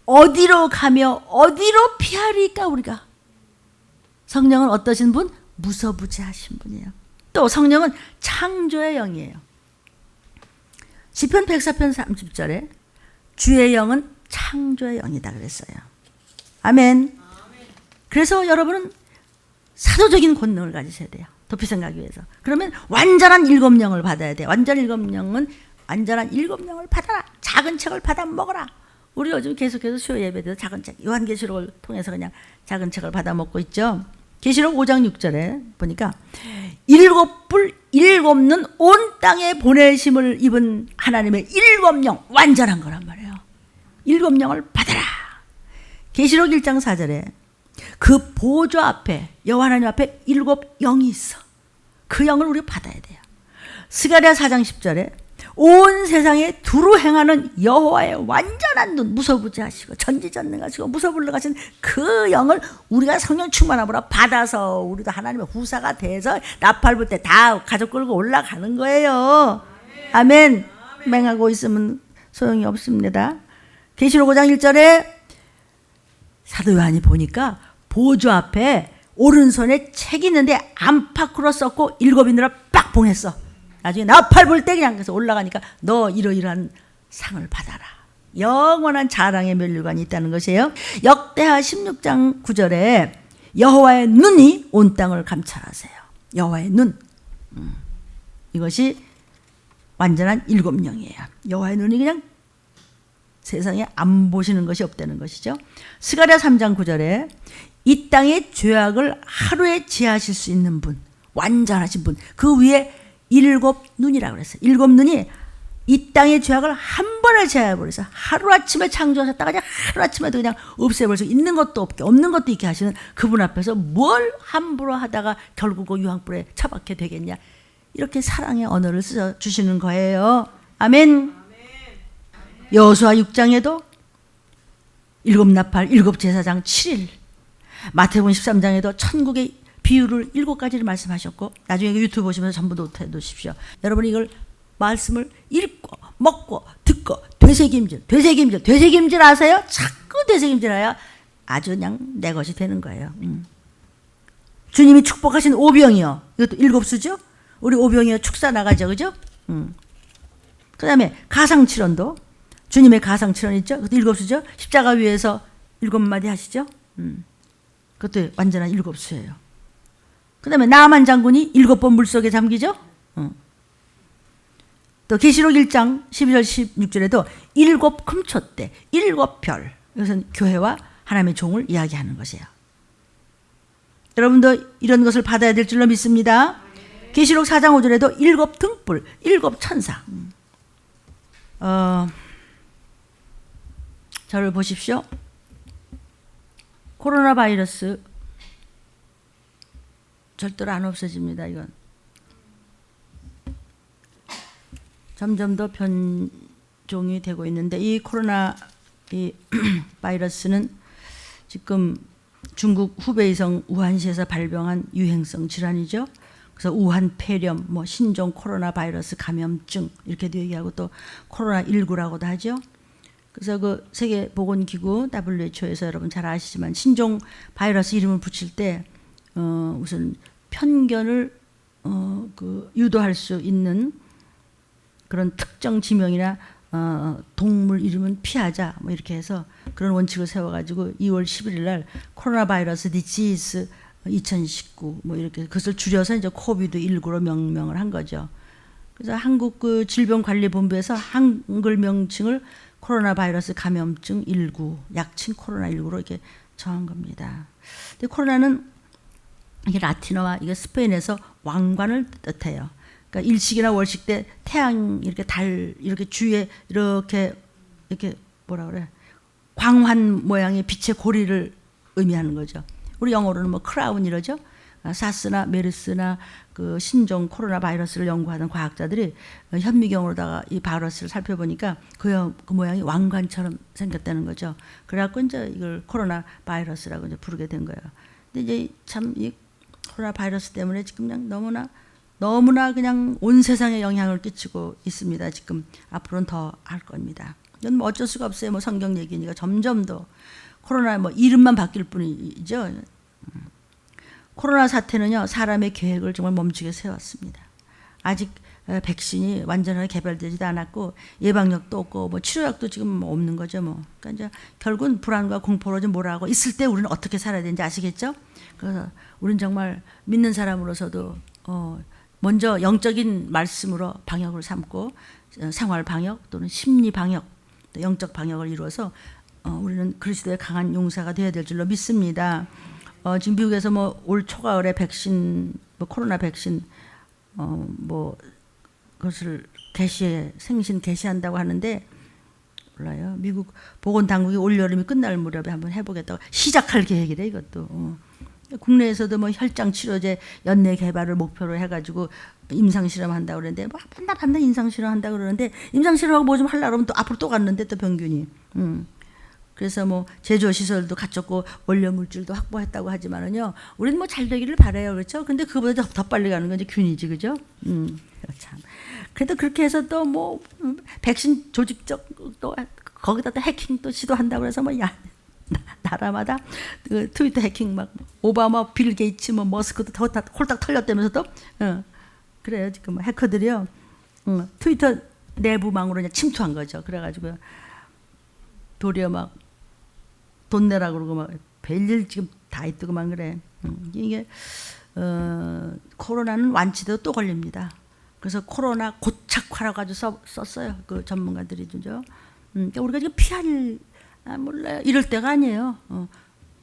어디로 가며 어디로 피하리까 우리가. 성령은 어떠신 분? 무소부재하신 분이에요. 또 성령은 창조의 영이에요. 시편 104편 30절에 주의 영은 창조의 영이다 그랬어요. 아멘. 그래서 여러분은 사도적인 권능을 가지셔야 돼요. 높이 생각하기 위해서. 그러면 완전한 일곱 영을 받아야 돼요. 완전한 일곱 영은 완전한 일곱 영을 받아라. 작은 책을 받아 먹어라. 우리 요즘 계속해서 수요 예배에서 작은 책, 요한계시록을 통해서 그냥 작은 책을 받아 먹고 있죠. 계시록 5장 6절에 보니까 일곱 뿔 일곱 눈 온 땅에 보내심을 입은 하나님의 일곱 영, 완전한 거란 말이에요. 일곱 영을 받아라. 계시록 1장 4절에 그 보좌 앞에, 여호와 하나님 앞에 일곱 영이 있어. 그 영을 우리가 받아야 돼요. 스가랴 4장 10절에 온 세상에 두루 행하는 여호와의 완전한 눈, 무소부재하시고 전지전능하시고 무소불능하신 그 영을 우리가 성령 충만함으로 받아서 우리도 하나님의 후사가 돼서 나팔 불 때 다 가족 끌고 올라가는 거예요. 아멘. 맹하고 있으면 소용이 없습니다. 계시록 5장 1절에 사도 요한이 보니까 보좌 앞에 오른손에 책이 있는데 안팎으로 썼고 일곱 인으로 빡 봉했어. 나중에 나팔 불 때 그냥 그래서 올라가니까 너 이러이러한 상을 받아라. 영원한 자랑의 면류관이 있다는 것이에요. 역대하 16장 9절에 여호와의 눈이 온 땅을 감찰하세요. 여호와의 눈. 이것이 완전한 일곱 영이에요. 여호와의 눈이 그냥 세상에 안 보시는 것이 없다는 것이죠. 스가랴 3장 9절에 이 땅의 죄악을 하루에 제하실 수 있는 분, 완전하신 분, 그 위에 일곱 눈이라고 그랬어요. 일곱 눈이 이 땅의 죄악을 한 번에 제하해버려서 하루아침에 창조하셨다가 그냥 하루아침에도 그냥 없애버릴 수 있는 것도 없게 없는 것도 있게 하시는 그분 앞에서 뭘 함부로 하다가 결국 그 유황불에 처박게 되겠냐. 이렇게 사랑의 언어를 써주시는 거예요. 아멘. 여호수아 6장에도 일곱 나팔, 일곱 제사장 7일, 마태복음 13장에도 천국의 비유를 7가지를 말씀하셨고 나중에 유튜브 보시면서 전부 노트해 놓으십시오. 여러분이 이걸 말씀을 읽고 먹고 듣고 되새김질 하세요. 자꾸 되새김질해야 아주 그냥 내 것이 되는 거예요. 주님이 축복하신 오병이요. 이것도 7수죠. 우리 오병이요 축사 나가죠. 그죠? 그다음에 가상칠언도 주님의 가상칠언 있죠? 그것도 7수죠. 십자가 위에서 7마디 하시죠. 그것도 완전한 7수예요. 그다음에 나만 장군이 7번 물속에 잠기죠. 또 계시록 1장 12절 16절에도 7 금초대 7별, 이것은 교회와 하나님의 종을 이야기하는 것이에요. 여러분도 이런 것을 받아야 될 줄로 믿습니다. 계시록 4장 5절에도 7 등불 7 천사. 저를 보십시오. 코로나 바이러스 절대로 안 없어집니다. 이건 점점 더 변종이 되고 있는데, 이 코로나 이 바이러스는 지금 중국 후베이성 우한시에서 발병한 유행성 질환이죠. 그래서 우한 폐렴, 뭐 신종 코로나 바이러스 감염증 이렇게도 얘기하고 또 코로나 19라고도 하죠. 그래서 그 세계보건기구 WHO에서 여러분 잘 아시지만 신종 바이러스 이름을 붙일 때 우선 편견을 유도할 수 있는 그런 특정 지명이나 동물 이름은 피하자, 뭐 이렇게 해서 그런 원칙을 세워가지고 2월 11일 날 코로나 바이러스 디지즈 2019 뭐 이렇게 그것을 줄여서 이제 코비드 19로 명명을 한 거죠. 그래서 한국 그 질병관리본부에서 한글 명칭을 코로나 바이러스 감염증 19, 약칭 코로나 19로 이렇게 정한 겁니다. 근데 코로나는 이게 라틴어와 이게 스페인에서 왕관을 뜻해요. 그러니까 일식이나 월식 때 태양 이렇게 달 이렇게 주위에 이렇게 뭐라 그래, 광환 모양의 빛의 고리를 의미하는 거죠. 우리 영어로는 뭐 크라운 이러죠. 사스나 메르스나 그 신종 코로나 바이러스를 연구하는 과학자들이 현미경으로다가 이 바이러스를 살펴보니까 그 모양이 왕관처럼 생겼다는 거죠. 그래갖고 이제 이걸 코로나 바이러스라고 이제 부르게 된 거예요. 근데 이제 참 이 코로나 바이러스 때문에 지금 그냥 너무나 그냥 온 세상에 영향을 끼치고 있습니다. 지금 앞으로는 더 할 겁니다. 이건 뭐 어쩔 수가 없어요. 뭐 성경 얘기니까 점점 더 코로나 뭐 이름만 바뀔 뿐이죠. 코로나 사태는요, 사람의 계획을 정말 멈추게 세웠습니다. 아직 백신이 완전하게 개발되지도 않았고 예방약도 없고 뭐 치료약도 지금 없는 거죠. 뭐 그러니까 이제 결국은 불안과 공포로 좀 몰아가고 있을 때 우리는 어떻게 살아야 되는지 아시겠죠? 그래서 우리는 정말 믿는 사람으로서도 먼저 영적인 말씀으로 방역을 삼고 생활 방역 또는 심리 방역, 또 영적 방역을 이루어서 우리는 그리스도의 강한 용사가 되어야 될 줄로 믿습니다. 지금 미국에서 뭐 올 초가을에 백신, 뭐 코로나 백신, 뭐 그것을 생신 개시한다고 하는데, 몰라요. 미국 보건당국이 올 여름이 끝날 무렵에 한번 해보겠다고 시작할 계획이래 이것도. 국내에서도 뭐 혈장 치료제 연내 개발을 목표로 해가지고 임상 실험한다고 그러는데, 뭐 한달 임상 실험한다고 그러는데, 임상 실험하고 뭐 좀 하려고 그러면 또 앞으로 또 갔는데 또 병균이. 그래서 뭐 제조 시설도 갖췄고 원료 물질도 확보했다고 하지만은요, 우리는 뭐 잘 되기를 바라요, 그렇죠? 근데 그보다 더 빨리 가는 건 이제 균이지, 그죠? 참. 그래도 그렇게 해서 또 뭐 백신 조직적 또 거기다 또 해킹 또 시도한다고 해서 뭐 나라마다 그 트위터 해킹 막 오바마, 빌 게이츠, 뭐 머스크도 다 홀딱 털렸다면서 또 그래요. 지금 해커들이요 트위터 내부망으로 그냥 침투한 거죠. 그래가지고 도리어 막 돈 내라고 그러고 막 별일 지금 다 있더구만 그래. 이게 코로나는 완치돼도 또 걸립니다. 그래서 코로나 고착화라고 아주 썼어요. 그 전문가들이 죠. 그러니까 우리가 지금 피할 몰라요. 이럴 때가 아니에요.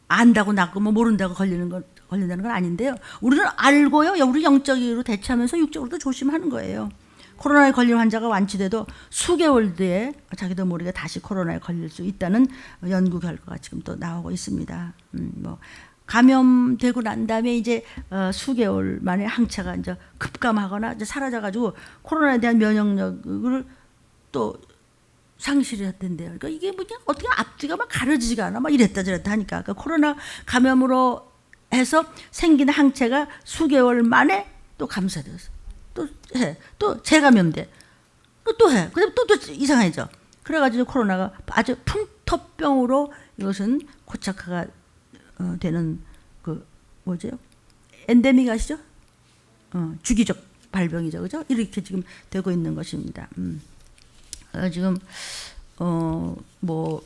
안다고 낫고 뭐 모른다고 걸린다는 건 아닌데요. 우리는 알고요. 우리 영적으로 대처하면서 육적으로도 조심하는 거예요. 코로나에 걸린 환자가 완치돼도 수개월 뒤에 자기도 모르게 다시 코로나에 걸릴 수 있다는 연구 결과가 지금 또 나오고 있습니다. 뭐 감염되고 난 다음에 이제 수개월 만에 항체가 이제 급감하거나 이제 사라져가지고 코로나에 대한 면역력을 또 상실했던데요. 그러니까 이게 뭐냐 어떻게 앞뒤가 막 가려지지가 않아, 막 이랬다 저랬다 하니까. 그러니까 코로나 감염으로 해서 생긴 항체가 수개월 만에 또 감소돼서 또 해, 또 재감염돼, 또 해. 그다음 또 이상해져. 그래가지고 코로나가 아주 풍토병으로 이것은 고착화가 되는 그 뭐죠? 엔데믹 아시죠? 주기적 발병이죠, 그죠? 이렇게 지금 되고 있는 것입니다. 지금 뭐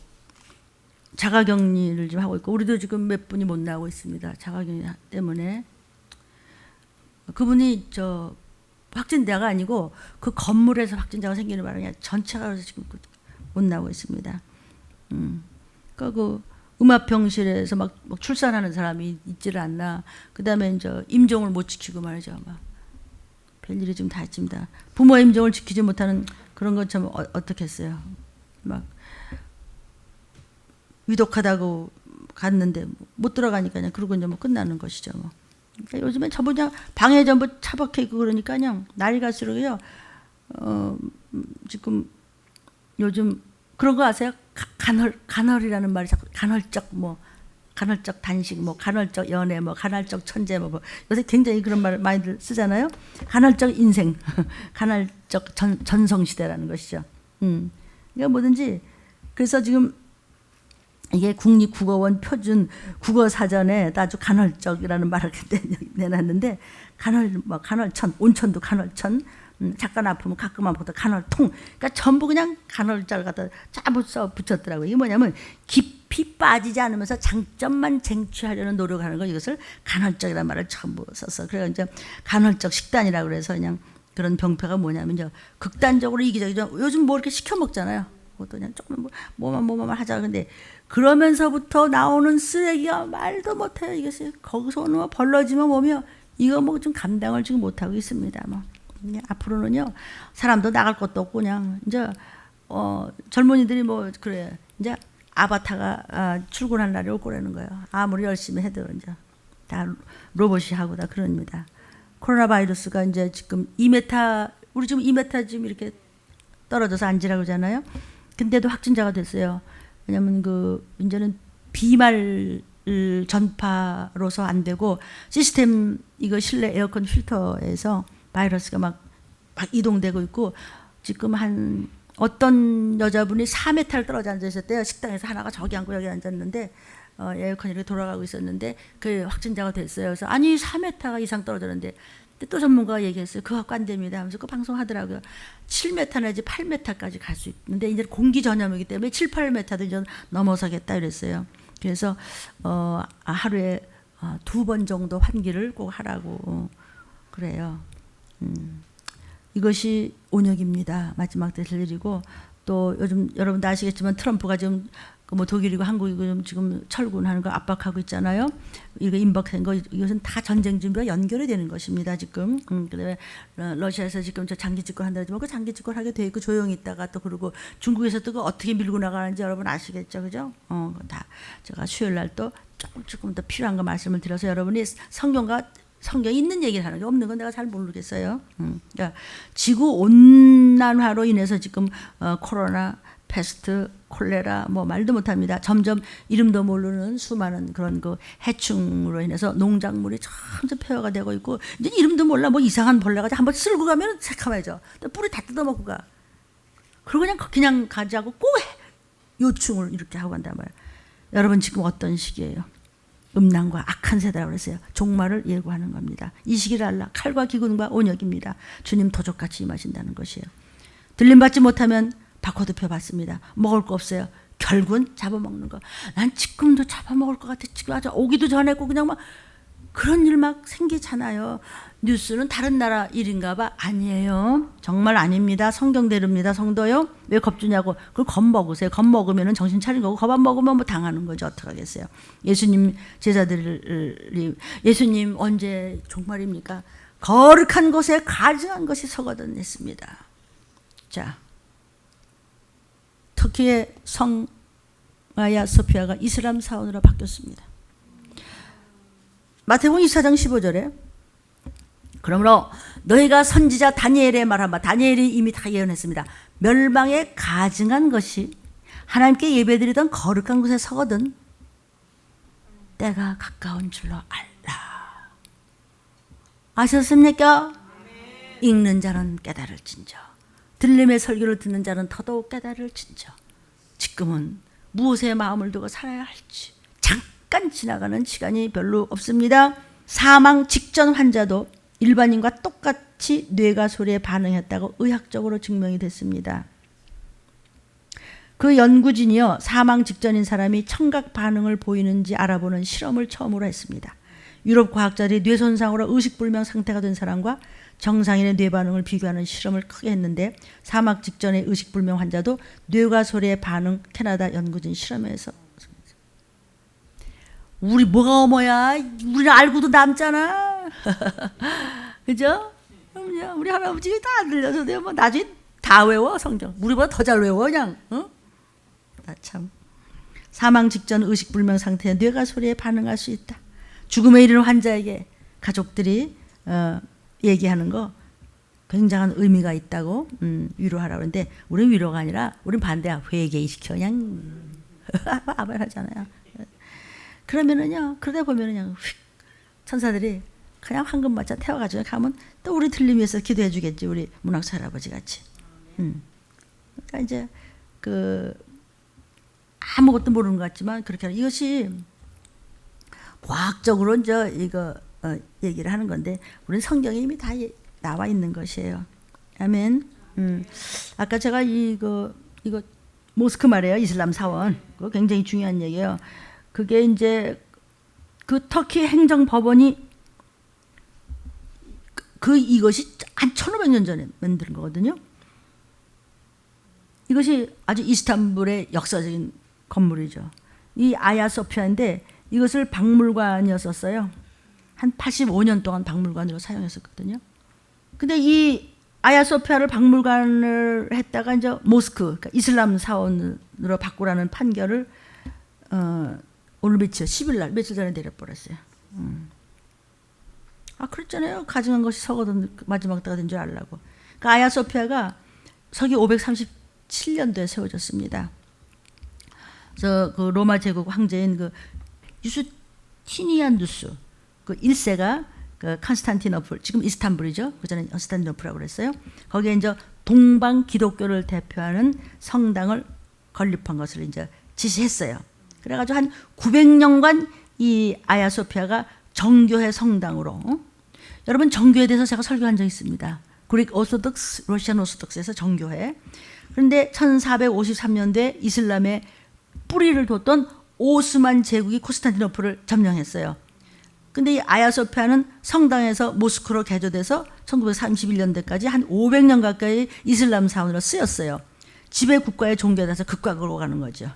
자가격리를 좀 하고 있고 우리도 지금 몇 분이 못 나오고 있습니다. 자가격리 때문에. 그분이 저 확진자가 아니고 그 건물에서 확진자가 생기는 바람에 전체가 그래서 지금 못 나오고 있습니다. 그러니까 그 음압병실에서 막 출산하는 사람이 있지를 않나. 그다음에 이제 임종을 못 지키고 말이죠. 막 별일이 좀 다 있습니다. 부모의 임종을 지키지 못하는 그런 건 참 어떻겠어요. 막 위독하다고 갔는데 못 들어가니까 그냥 그러고 이제 뭐 끝나는 것이죠. 뭐. 그러니까 요즘엔 전부 그냥 방에 전부 차박해 있고 그러니까요. 날이 갈수록요. 지금 요즘 그런 거 아세요? 간헐이라는 말이 자꾸 간헐적 뭐 간헐적 단식 뭐 간헐적 연애 뭐 간헐적 천재 뭐 요새 굉장히 그런 말 많이들 쓰잖아요. 간헐적 인생, 간헐적 전성 시대라는 것이죠. 그러니까 뭐든지 그래서 지금 이게 국립국어원 표준 국어사전에 아주 간헐적이라는 말을 내놨는데 간헐천, 온천도 간헐천, 잠깐 아프면 가끔 아프다 간헐통. 그러니까 전부 그냥 간헐자를 갖다 짜붙여 붙였더라고요. 이게 뭐냐면 깊이 빠지지 않으면서 장점만 쟁취하려는 노력하는 거 이것을 간헐적이라는 말을 전부 썼어. 그래서 이제 간헐적 식단이라고 그래서 그냥 그런 병폐가 뭐냐면 이제 극단적으로 이기적이죠. 요즘 뭐 이렇게 시켜 먹잖아요. 그것도 그냥 조금 뭐만 하자. 근데 그러면서부터 나오는 쓰레기가 말도 못해요. 이것이 거기서 오는 뭐 벌러지면 뭐며 이거 뭐 좀 감당을 지금 못하고 있습니다. 뭐 앞으로는요 사람도 나갈 것도 없고 그냥 이제 젊은이들이 뭐 그래 이제 아바타가 출근할 날이 올 거라는 거예요. 아무리 열심히 해도 이제 다 로봇이 하고 다 그럽니다. 코로나 바이러스가 이제 지금 2m 우리 지금 2m 지금 이렇게 떨어져서 앉으라고 하잖아요. 근데도 확진자가 됐어요. 왜냐면 그 이제는 비말 전파로서 안 되고 시스템 이거 실내 에어컨 필터에서 바이러스가 막 이동되고 있고 지금 한 어떤 여자분이 4m를 떨어져 앉아 있었대요. 식당에서 하나가 저기 앉고 여기 앉았는데 에어컨이 이렇게 돌아가고 있었는데 그 확진자가 됐어요. 그래서 아니 4m 이상 떨어졌는데 또 전문가가 얘기했어요. 그거 갖고 안 됩니다 하면서 그 방송하더라고요. 7m 내지 8m까지 갈 수 있는데 이제 공기 전염이기 때문에 7, 8m도 이제 넘어서겠다 이랬어요. 그래서 하루에 2번 정도 환기를 꼭 하라고 그래요. 이것이 온역입니다. 마지막 때를 일이고 또 요즘 여러분도 아시겠지만 트럼프가 지금 뭐 독일이고 한국이고 지금 철군하는 거 압박하고 있잖아요. 이거 임박한 거 이것은 다 전쟁 준비와 연결이 되는 것입니다. 지금 그다음에 러시아에서 지금 저 장기 집권한다지만 그 장기 집권하게 돼 있고 조용히 있다가 또 그러고 중국에서 또 그 어떻게 밀고 나가는지 여러분 아시겠죠, 그죠? 다 제가 수요일 날 또 조금 더 필요한 거 말씀을 드려서 여러분이 성경에 있는 얘기를 하는 게 없는 건 내가 잘 모르겠어요. 그러니까 지구 온난화로 인해서 지금 코로나, 패스트, 콜레라 뭐 말도 못합니다. 점점 이름도 모르는 수많은 그런 그 해충으로 인해서 농작물이 점점 폐허가 되고 있고 이제 이름도 몰라 뭐 이상한 벌레가 한번 쓸고 가면 새카매져. 또 뿌리 다 뜯어먹고 가. 그리고 그냥 가지하고 꼭 요충을 이렇게 하고 간단 말이에요. 여러분 지금 어떤 시기예요? 음란과 악한 세대라고 그랬어요. 종말을 예고하는 겁니다. 이 시기를 알라 칼과 기근과 온역입니다. 주님 도적같이 임하신다는 것이에요. 들림받지 못하면 바코드표 받습니다. 먹을 거 없어요. 결국은 잡아먹는 거. 난 지금도 잡아먹을 것 같아. 지금 아주 오기도 전에 그냥 막 그런 일 막 생기잖아요. 뉴스는 다른 나라 일인가 봐. 아니에요. 정말 아닙니다. 성경대로입니다. 성도요. 왜 겁주냐고. 그걸 겁먹으세요. 겁먹으면 정신 차린 거고 겁 안 먹으면 뭐 당하는 거죠. 어떡하겠어요. 예수님 제자들이 예수님 언제 종말입니까? 거룩한 곳에 가증한 것이 서거든 했습니다. 자, 터키의 성 아야 소피아가 이슬람 사원으로 바뀌었습니다. 마태복음 24장 15절에 그러므로 너희가 선지자 다니엘의 말하마. 다니엘이 이미 다 예언했습니다. 멸망에 가증한 것이 하나님께 예배드리던 거룩한 곳에 서거든 때가 가까운 줄로 알라. 아셨습니까? 읽는 자는 깨달을진저 들림의 설교를 듣는 자는 더더욱 깨달을진저 지금은 무엇에 마음을 두고 살아야 할지 잠깐 지나가는 시간이 별로 없습니다. 사망 직전 환자도 일반인과 똑같이 뇌가 소리에 반응했다고 의학적으로 증명이 됐습니다. 그 연구진이요, 사망 직전인 사람이 청각 반응을 보이는지 알아보는 실험을 처음으로 했습니다. 유럽 과학자들이 뇌 손상으로 의식불명 상태가 된 사람과 정상인의 뇌 반응을 비교하는 실험을 크게 했는데 사망 직전의 의식불명 환자도 뇌가 소리에 반응 캐나다 연구진 실험에서. 우리 뭐가 어머야? 우리는 알고도 남잖아. 그죠? 우리 할아버지가 다 안 들려서 내가 뭐 나중에 다 외워 성경. 우리보다 더 잘 외워 그냥. 어? 나 참. 사망 직전 의식불명 상태에 뇌가 소리에 반응할 수 있다. 죽음에 이르는 환자에게 가족들이 얘기하는 거 굉장한 의미가 있다고 위로하라고 하는데 우리는 위로가 아니라 우리는 반대야. 회개시켜 그냥 아발하잖아요. 그러면은요, 그러다 보면은 그냥 휙 천사들이 그냥 황금마차 태워가지고 가면 또 우리 들림 위해서 기도해 주겠지. 우리 문학사 할아버지 같이. 그러니까 이제 아무것도 모르는 것 같지만 그렇게 하는 이것이 과학적으로 이제 이거 얘기를 하는 건데 우리는 성경에 이미 다 나와 있는 것이에요. 아멘. 아까 제가 이거 모스크 말이에요. 이슬람 사원. 그거 굉장히 중요한 얘기예요. 그게 이제 그 터키 행정법원이 이것이 한 1500년 전에 만든 거거든요. 이것이 아주 이스탄불의 역사적인 건물이죠. 이 아야소피아인데 이것을 박물관이었었어요. 한 85년 동안 박물관으로 사용했었거든요. 근데 이 아야소피아를 박물관을 했다가 이제 모스크, 그러니까 이슬람 사원으로 바꾸라는 판결을 오늘 며칠 10일 날 며칠 전에 내려버렸어요. 그랬잖아요. 가증한 것이 서거든 마지막 때가 된 줄 알라고. 그러니까 아야소피아가 서기 537년도에 세워졌습니다. 그 로마 제국 황제인 그 유스티니아누스 그 1세가 그 컨스탄티노플, 지금 이스탄불이죠. 그전에 컨스탄티노플이라고 그랬어요. 거기에 이제 동방 기독교를 대표하는 성당을 건립한 것을 이제 지시했어요. 그래가지고 한 900년간 이 아야소피아가 정교회 성당으로. 여러분 정교회에 대해서 제가 설교한 적 있습니다. 그릭 오소독스, 러시안 오소독스에서 정교회. 그런데 1453년도에 이슬람의 뿌리를 뒀던 오스만 제국이 콘스탄티노플을 점령했어요. 근데 이 아야소피아는 성당에서 모스크로 개조돼서 1931년대까지 한 500년 가까이 이슬람 사원으로 쓰였어요. 지배 국가의 종교에 대해서 극과극으로 가는 거죠.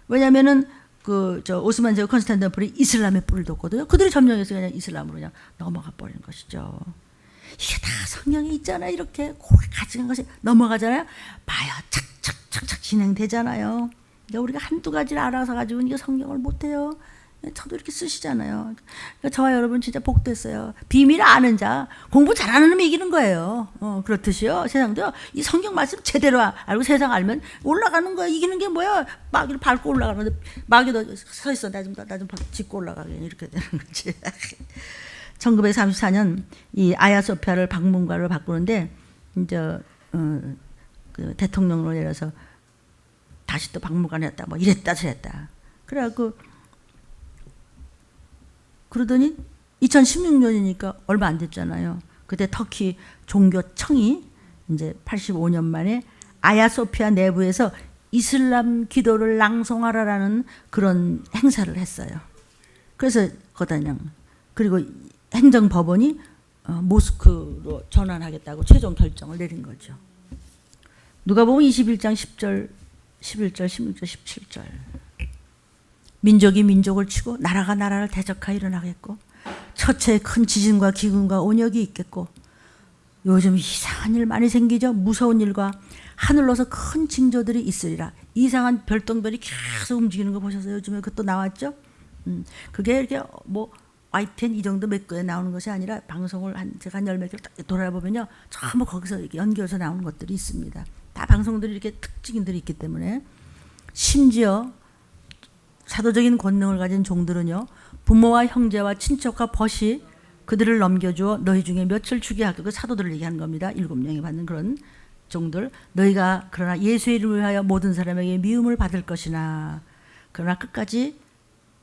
왜냐면은 오스만 제국 콘스탄티노플이 이슬람의 뿌리를 뒀거든요. 그들이 점령해서 그냥 이슬람으로 그냥 넘어가 버리는 것이죠. 이게 다 성경에 있잖아요. 이렇게 고개 가증한 것이 넘어가잖아요. 봐요. 착착착착 진행되잖아요. 그러니까 우리가 한두 가지를 알아서 가지고 이게 성경을 못해요. 저도 이렇게 쓰시잖아요. 그러니까 저와 여러분 진짜 복됐어요. 비밀을 아는 자, 공부 잘하는 놈이 이기는 거예요. 그렇듯이요. 세상도요. 이 성경 말씀 제대로 알고 세상 알면 올라가는 거야. 이기는 게 뭐야? 마귀를 밟고 올라가는데 마귀도 서 있어. 나 좀 짚고 올라가게 이렇게 되는 거지. 1934년 이 아야소피아를 박물관으로 바꾸는데 이제 그 대통령으로 내려서 다시 또 박물관에 했다. 뭐 이랬다 저랬다. 그래갖고 그러더니 2016년이니까 얼마 안 됐잖아요. 그때 터키 종교청이 이제 85년 만에 아야소피아 내부에서 이슬람 기도를 낭송하라라는 그런 행사를 했어요. 그래서 거다냥 그리고 행정법원이 모스크로 전환하겠다고 최종 결정을 내린 거죠. 누가복음 21장 10절, 11절, 16절, 17절. 민족이 민족을 치고 나라가 나라를 대적하여 일어나겠고 처체에 큰 지진과 기근과 온역이 있겠고 요즘 이상한 일 많이 생기죠. 무서운 일과 하늘로서 큰 징조들이 있으리라. 이상한 별똥별이 계속 움직이는 거 보셨어요? 요즘에 그것도 나왔죠. 그게 이렇게 뭐 YTN 이 정도 몇 개에 나오는 것이 아니라 방송을 제가 한 열 몇 개를 딱 돌아보면요. 전부 거기서 이렇게 연결해서 나오는 것들이 있습니다. 다 방송들이 이렇게 특징들이 있기 때문에 심지어 사도적인 권능을 가진 종들은요. 부모와 형제와 친척과 벗이 그들을 넘겨주어 너희 중에 몇을 죽게 하고 그 사도들을 얘기하는 겁니다. 7명이 받는 그런 종들. 너희가 그러나 예수의 이름을 위하여 모든 사람에게 미움을 받을 것이나 그러나 끝까지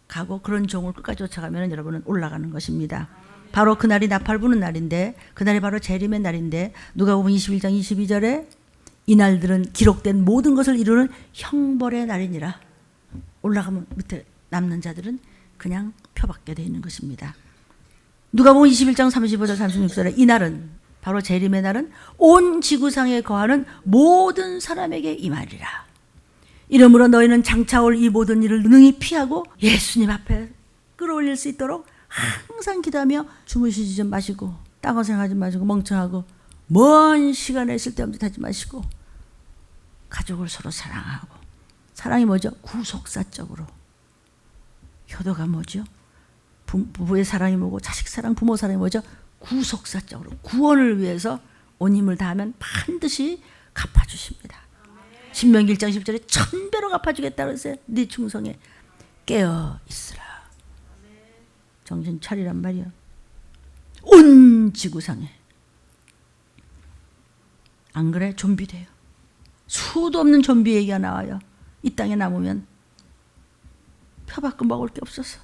가고 그런 종을 끝까지 쫓아가면 여러분은 올라가는 것입니다. 바로 그날이 나팔 부는 날인데 그날이 바로 재림의 날인데 누가복음 21장 22절에 이날들은 기록된 모든 것을 이루는 형벌의 날이니라. 올라가면 밑에 남는 자들은 그냥 표받게 되어 있는 것입니다. 누가복음 21장 35절 36절에 이날은 바로 재림의 날은 온 지구상에 거하는 모든 사람에게 임하리라. 이러므로 너희는 장차 올 이 모든 일을 능히 피하고 예수님 앞에 끌어올릴 수 있도록 항상 기도하며 주무시지 좀 마시고 딴거 생각하지 마시고 멍청하고 먼 시간에 쓸데없는 짓 하지 마시고 가족을 서로 사랑하고, 사랑이 뭐죠? 구속사적으로. 효도가 뭐죠? 부부의 사랑이 뭐고 자식 사랑, 부모 사랑이 뭐죠? 구속사적으로 구원을 위해서 온 힘을 다하면 반드시 갚아주십니다. 신명기 1장 10절에 1000배로 갚아주겠다 그랬어요. 네 충성에 깨어 있으라. 정신 차리란 말이야. 온 지구상에. 안 그래? 좀비 돼요. 수도 없는 좀비 얘기가 나와요. 이 땅에 남으면 표받고 먹을 게 없어서.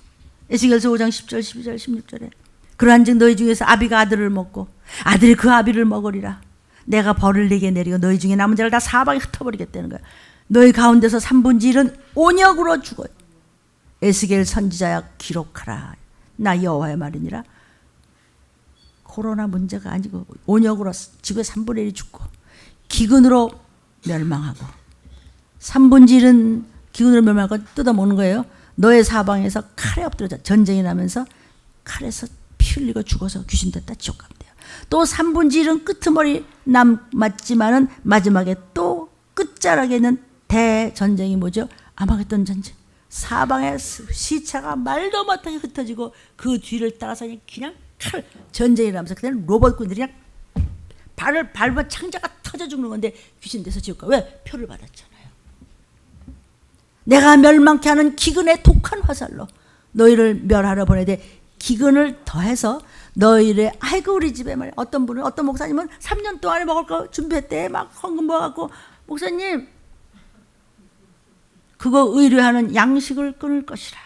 에스겔서 5장 10절 12절 16절에 그러한즉 너희 중에서 아비가 아들을 먹고 아들이 그 아비를 먹으리라. 내가 벌을 네게 내리고 너희 중에 남은 자를 다 사방에 흩어버리겠다는 거야. 너희 가운데서 3분의 1은 온역으로 죽어요. 에스겔 선지자야 기록하라. 나 여호와의 말이니라. 코로나 문제가 아니고 온역으로 지구의 3분의 1이 죽고 기근으로 멸망하고 3분의 1은 기근으로 멸망하고 뜯어먹는 거예요. 너의 사방에서 칼에 엎드려져 전쟁이 나면서 칼에서 피 흘리고 죽어서 귀신 됐다 지옥 가면 돼요. 또 3분의 1은 끄트머리 남았지만은 마지막에 또 끝자락에는 대전쟁이 뭐죠? 아마겟돈 전쟁. 사방에 시체가 말도 못하게 흩어지고 그 뒤를 따라서 그냥 칼 전쟁이 나면서 그때는 로봇군들이 그냥 발을 밟아 창자가 터져 죽는 건데 귀신 돼서 지옥 가. 왜? 표를 받았잖아요. 내가 멸망케 하는 기근의 독한 화살로 너희를 멸하러 보내되 기근을 더해서 너희를 아이고 우리 집에 말 어떤 분은 어떤 목사님은 3년 동안에 먹을 거 준비했대. 막 헌금 모아갖고 목사님 그거 의뢰하는 양식을 끊을 것이라.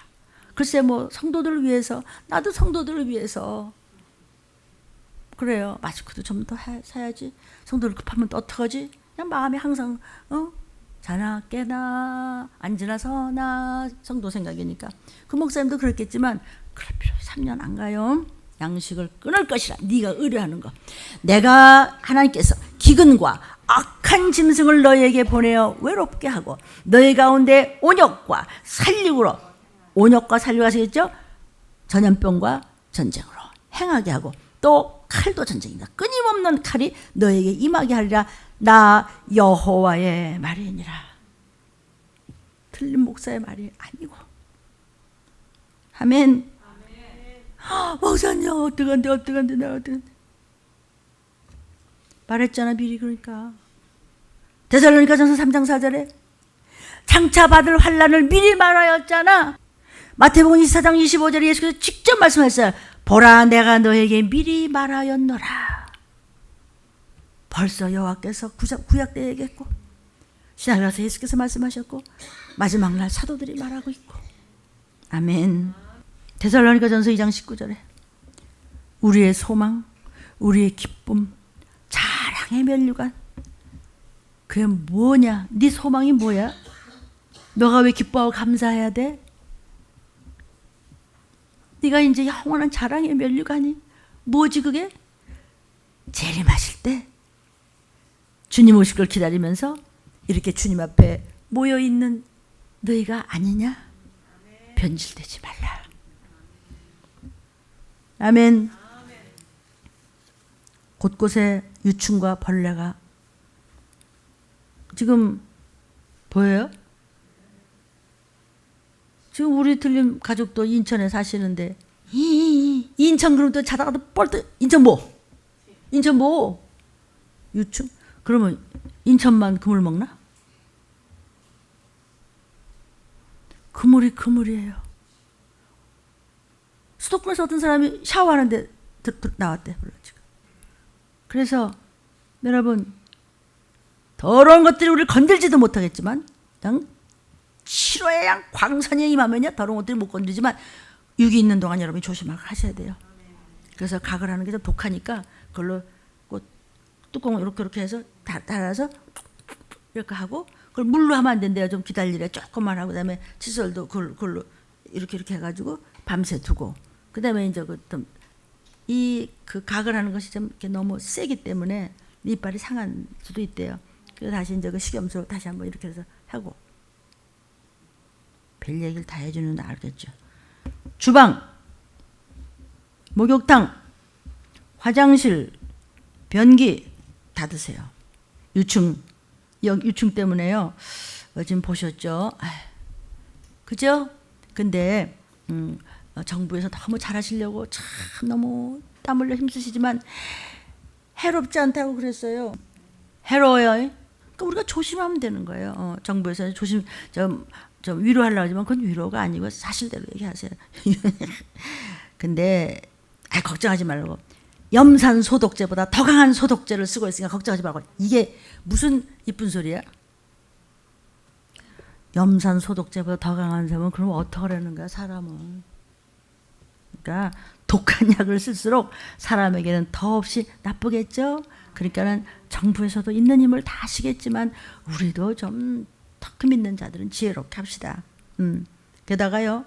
글쎄 뭐 성도들을 위해서 나도 성도들을 위해서 그래요. 마스크도 좀 더 사야지. 성도들 급하면 또 어떡하지? 그냥 마음이 항상 자나 깨나 앉으나 서나 성도 생각이니까. 그 목사님도 그랬겠지만 그럴 필요 3년 안 가요. 양식을 끊을 것이라. 네가 의뢰하는 거. 내가 하나님께서 기근과 악한 짐승을 너희에게 보내어 외롭게 하고 너희 가운데 온역과 살육으로 온역과 살육 하시겠죠? 전염병과 전쟁으로 행하게 하고 또 칼도 전쟁이다. 끊임없는 칼이 너에게 임하게 하리라. 나 여호와의 말이니라. 틀린 목사의 말이 아니고. 아멘. 목사님 어떡한데 내가 어떡한데. 말했잖아 미리. 그러니까 데살로니가전서 3장 4절에 장차 받을 환난을 미리 말하였잖아. 마태복음 24장 25절에 예수께서 직접 말씀하셨어요. 보라 내가 너에게 미리 말하였노라. 벌써 여호와께서 구약 때 얘기했고 신약에 와서 예수께서 말씀하셨고 마지막 날 사도들이 말하고 있고. 아멘. 데살로니가전서 2장 19절에 우리의 소망, 우리의 기쁨, 자랑의 면류관. 그게 뭐냐? 네 소망이 뭐야? 너가 왜 기뻐하고 감사해야 돼? 네가 이제 영원한 자랑의 면류관이 뭐지 그게? 재림하실 때 주님 오실 걸 기다리면서 이렇게 주님 앞에 모여있는 너희가 아니냐? 변질되지 말라. 아멘. 곳곳에 유충과 벌레가 지금 보여요? 지금 우리 틀림 가족도 인천에 사시는데 인천 그럼 또 자다가 또 뻘떡 인천 뭐? 인천 뭐? 유충? 그러면 인천만 그물 먹나? 그물이 그물이에요. 수도권에서 어떤 사람이 샤워하는데 나왔대. 지금. 그래서 여러분 더러운 것들이 우리를 건들지도 못하겠지만 그냥 7호의 양 광선이 임하면요 더러운 것들이 못 건드리지만 육이 있는 동안 여러분이 조심하고 하셔야 돼요. 그래서 각을 하는 게 좀 독하니까 그걸로 뚜껑을 이렇게 해서 달아서 이렇게 하고 그걸 물로 하면 안 된대요. 좀 기다리래. 조금만 하고 그다음에 칫솔도 그걸로 이렇게 해가지고 밤새 두고 그다음에 이제 그 각을 하는 것이 좀 이렇게 너무 세기 때문에 이빨이 상할 수도 있대요. 그래서 다시 이제 그 식염수 다시 한번 이렇게 해서 하고 별 얘기를 다 해주는데 알겠죠. 주방, 목욕탕, 화장실, 변기 다 드세요. 유충 때문에요. 지금 보셨죠? 그죠? 근데 정부에서 너무 잘하시려고 참 너무 땀 흘려 힘쓰시지만 해롭지 않다고 그랬어요. 해로워요. 그러니까 우리가 조심하면 되는 거예요. 정부에서 좀 위로하려고 하지만 그건 위로가 아니고 사실대로 얘기하세요. 근데 걱정하지 말고 염산 소독제보다 더 강한 소독제를 쓰고 있으니까 걱정하지 말고. 이게 무슨 이쁜 소리야? 염산 소독제보다 더 강한 사람은 그럼 어떡하라는 거야 사람은. 그러니까 독한 약을 쓸수록 사람에게는 더없이 나쁘겠죠. 그러니까는 정부에서도 있는 힘을 다 하시겠지만 우리도 좀 턱 믿는 자들은 지혜롭게 합시다. 게다가요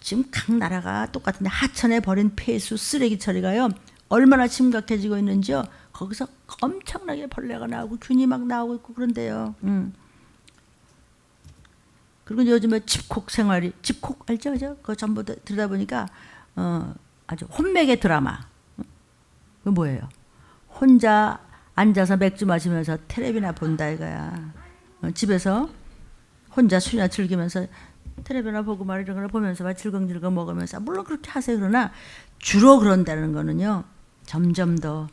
지금 각 나라가 똑같은데 하천에 버린 폐수 쓰레기 처리가요 얼마나 심각해지고 있는지요. 거기서 엄청나게 벌레가 나오고 균이 막 나오고 있고 그런데요. 그리고 요즘에 집콕 생활이 집콕 알죠? 그죠? 그거 전부 들다 보니까 아주 혼맥의 드라마. 그 뭐예요? 혼자 앉아서 맥주 마시면서 텔레비나 본다 이거야. 집에서 혼자 술이나 즐기면서 텔레비나 보고 말 이런 걸 보면서 막 질겅질겅 먹으면서 물론 그렇게 하세요. 그러나 주로 그런다는 거는요. 점점 더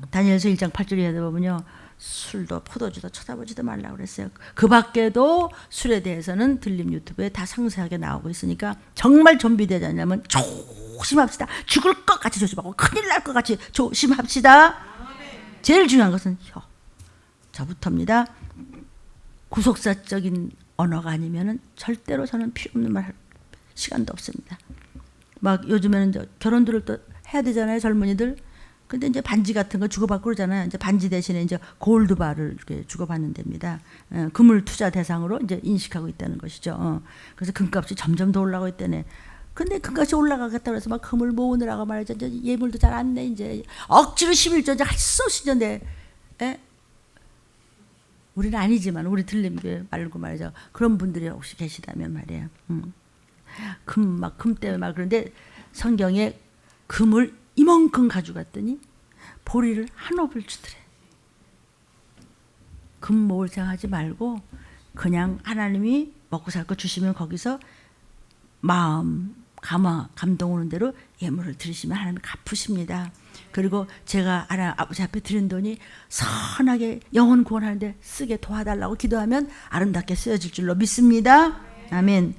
다니엘서 1장 8절에 보면요. 술도 포도주도 쳐다보지도 말라고 그랬어요. 그 밖에도 술에 대해서는 들림 유튜브에 다 상세하게 나오고 있으니까 정말 좀비되지 않냐면 조심합시다. 죽을 것 같이 조심하고 큰일 날 것 같이 조심합시다. 제일 중요한 것은 저부터입니다. 구속사적인 언어가 아니면은 절대로 저는 필요 없는 말 할 시간도 없습니다. 막 요즘에는 결혼들을 또 해야 되잖아요, 젊은이들. 근데 이제 반지 같은 거 주고받고 그러잖아요. 이제 반지 대신에 이제 골드바를 이렇게 주고받는 데입니다. 금을 투자 대상으로 이제 인식하고 있다는 것이죠. 그래서 금값이 점점 더 올라가고 있다네. 근데 금값이 올라가겠다 그래서 막 금을 모으느라고 말이죠. 이제 예물도 잘 안 내. 이제 억지로 11조 할 수 없이 이제 우리는 아니지만 우리 들림교회 말고 말이죠. 그런 분들이 혹시 계시다면 말이에요. 금 때문에 막 그런데 성경에 금을 이만큼 가져갔더니 보리를 한 옵을 주더래. 금 모을 생각하지 말고 그냥 하나님이 먹고 살 거 주시면 거기서 마음 감동 오는 대로 예물을 드리시면 하나님이 갚으십니다. 그리고 제가 아버지 앞에 드린 돈이 선하게 영혼 구원하는데 쓰게 도와달라고 기도하면 아름답게 쓰여질 줄로 믿습니다. 아멘.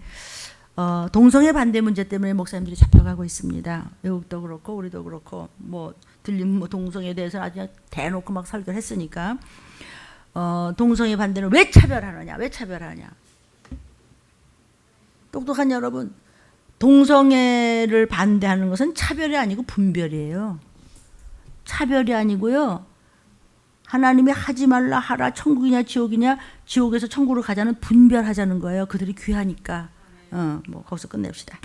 동성애 반대 문제 때문에 목사님들이 잡혀가고 있습니다. 외국도 그렇고 우리도 그렇고 들림 동성애에 대해서 아주 대놓고 막 설교를 했으니까 동성애 반대는 왜 차별하느냐? 똑똑한 여러분, 동성애를 반대하는 것은 차별이 아니고 분별이에요. 차별이 아니고요. 하나님이 하지 말라 하라 천국이냐 지옥이냐 지옥에서 천국으로 가자는 분별하자는 거예요. 그들이 귀하니까. 거기서 끝냅시다.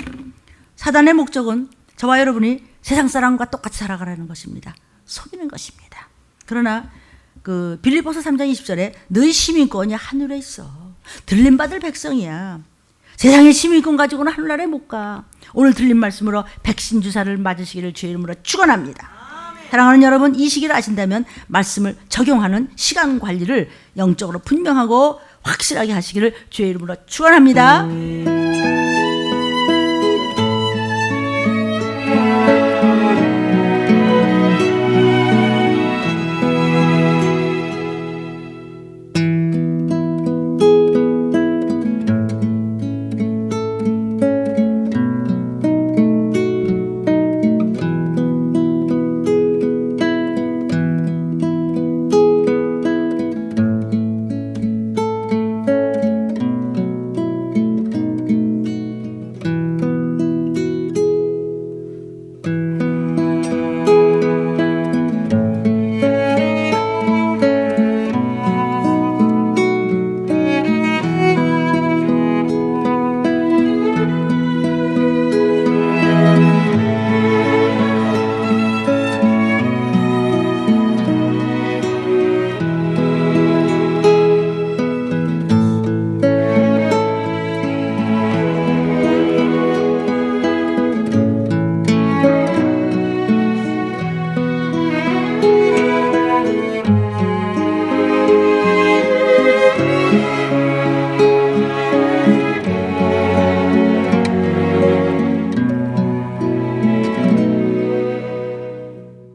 사단의 목적은 저와 여러분이 세상 사람과 똑같이 살아가라는 것입니다. 속이는 것입니다. 그러나 그 빌립보서 3장 20절에 너희 시민권이 하늘에 있어. 들림받을 백성이야. 세상의 시민권 가지고는 하늘나라에 못 가. 오늘 들린 말씀으로 백신 주사를 맞으시기를 주의 이름으로 축원합니다. 사랑하는 여러분, 이 시기를 아신다면 말씀을 적용하는 시간 관리를 영적으로 분명하고 확실하게 하시기를 주의 이름으로 축원합니다.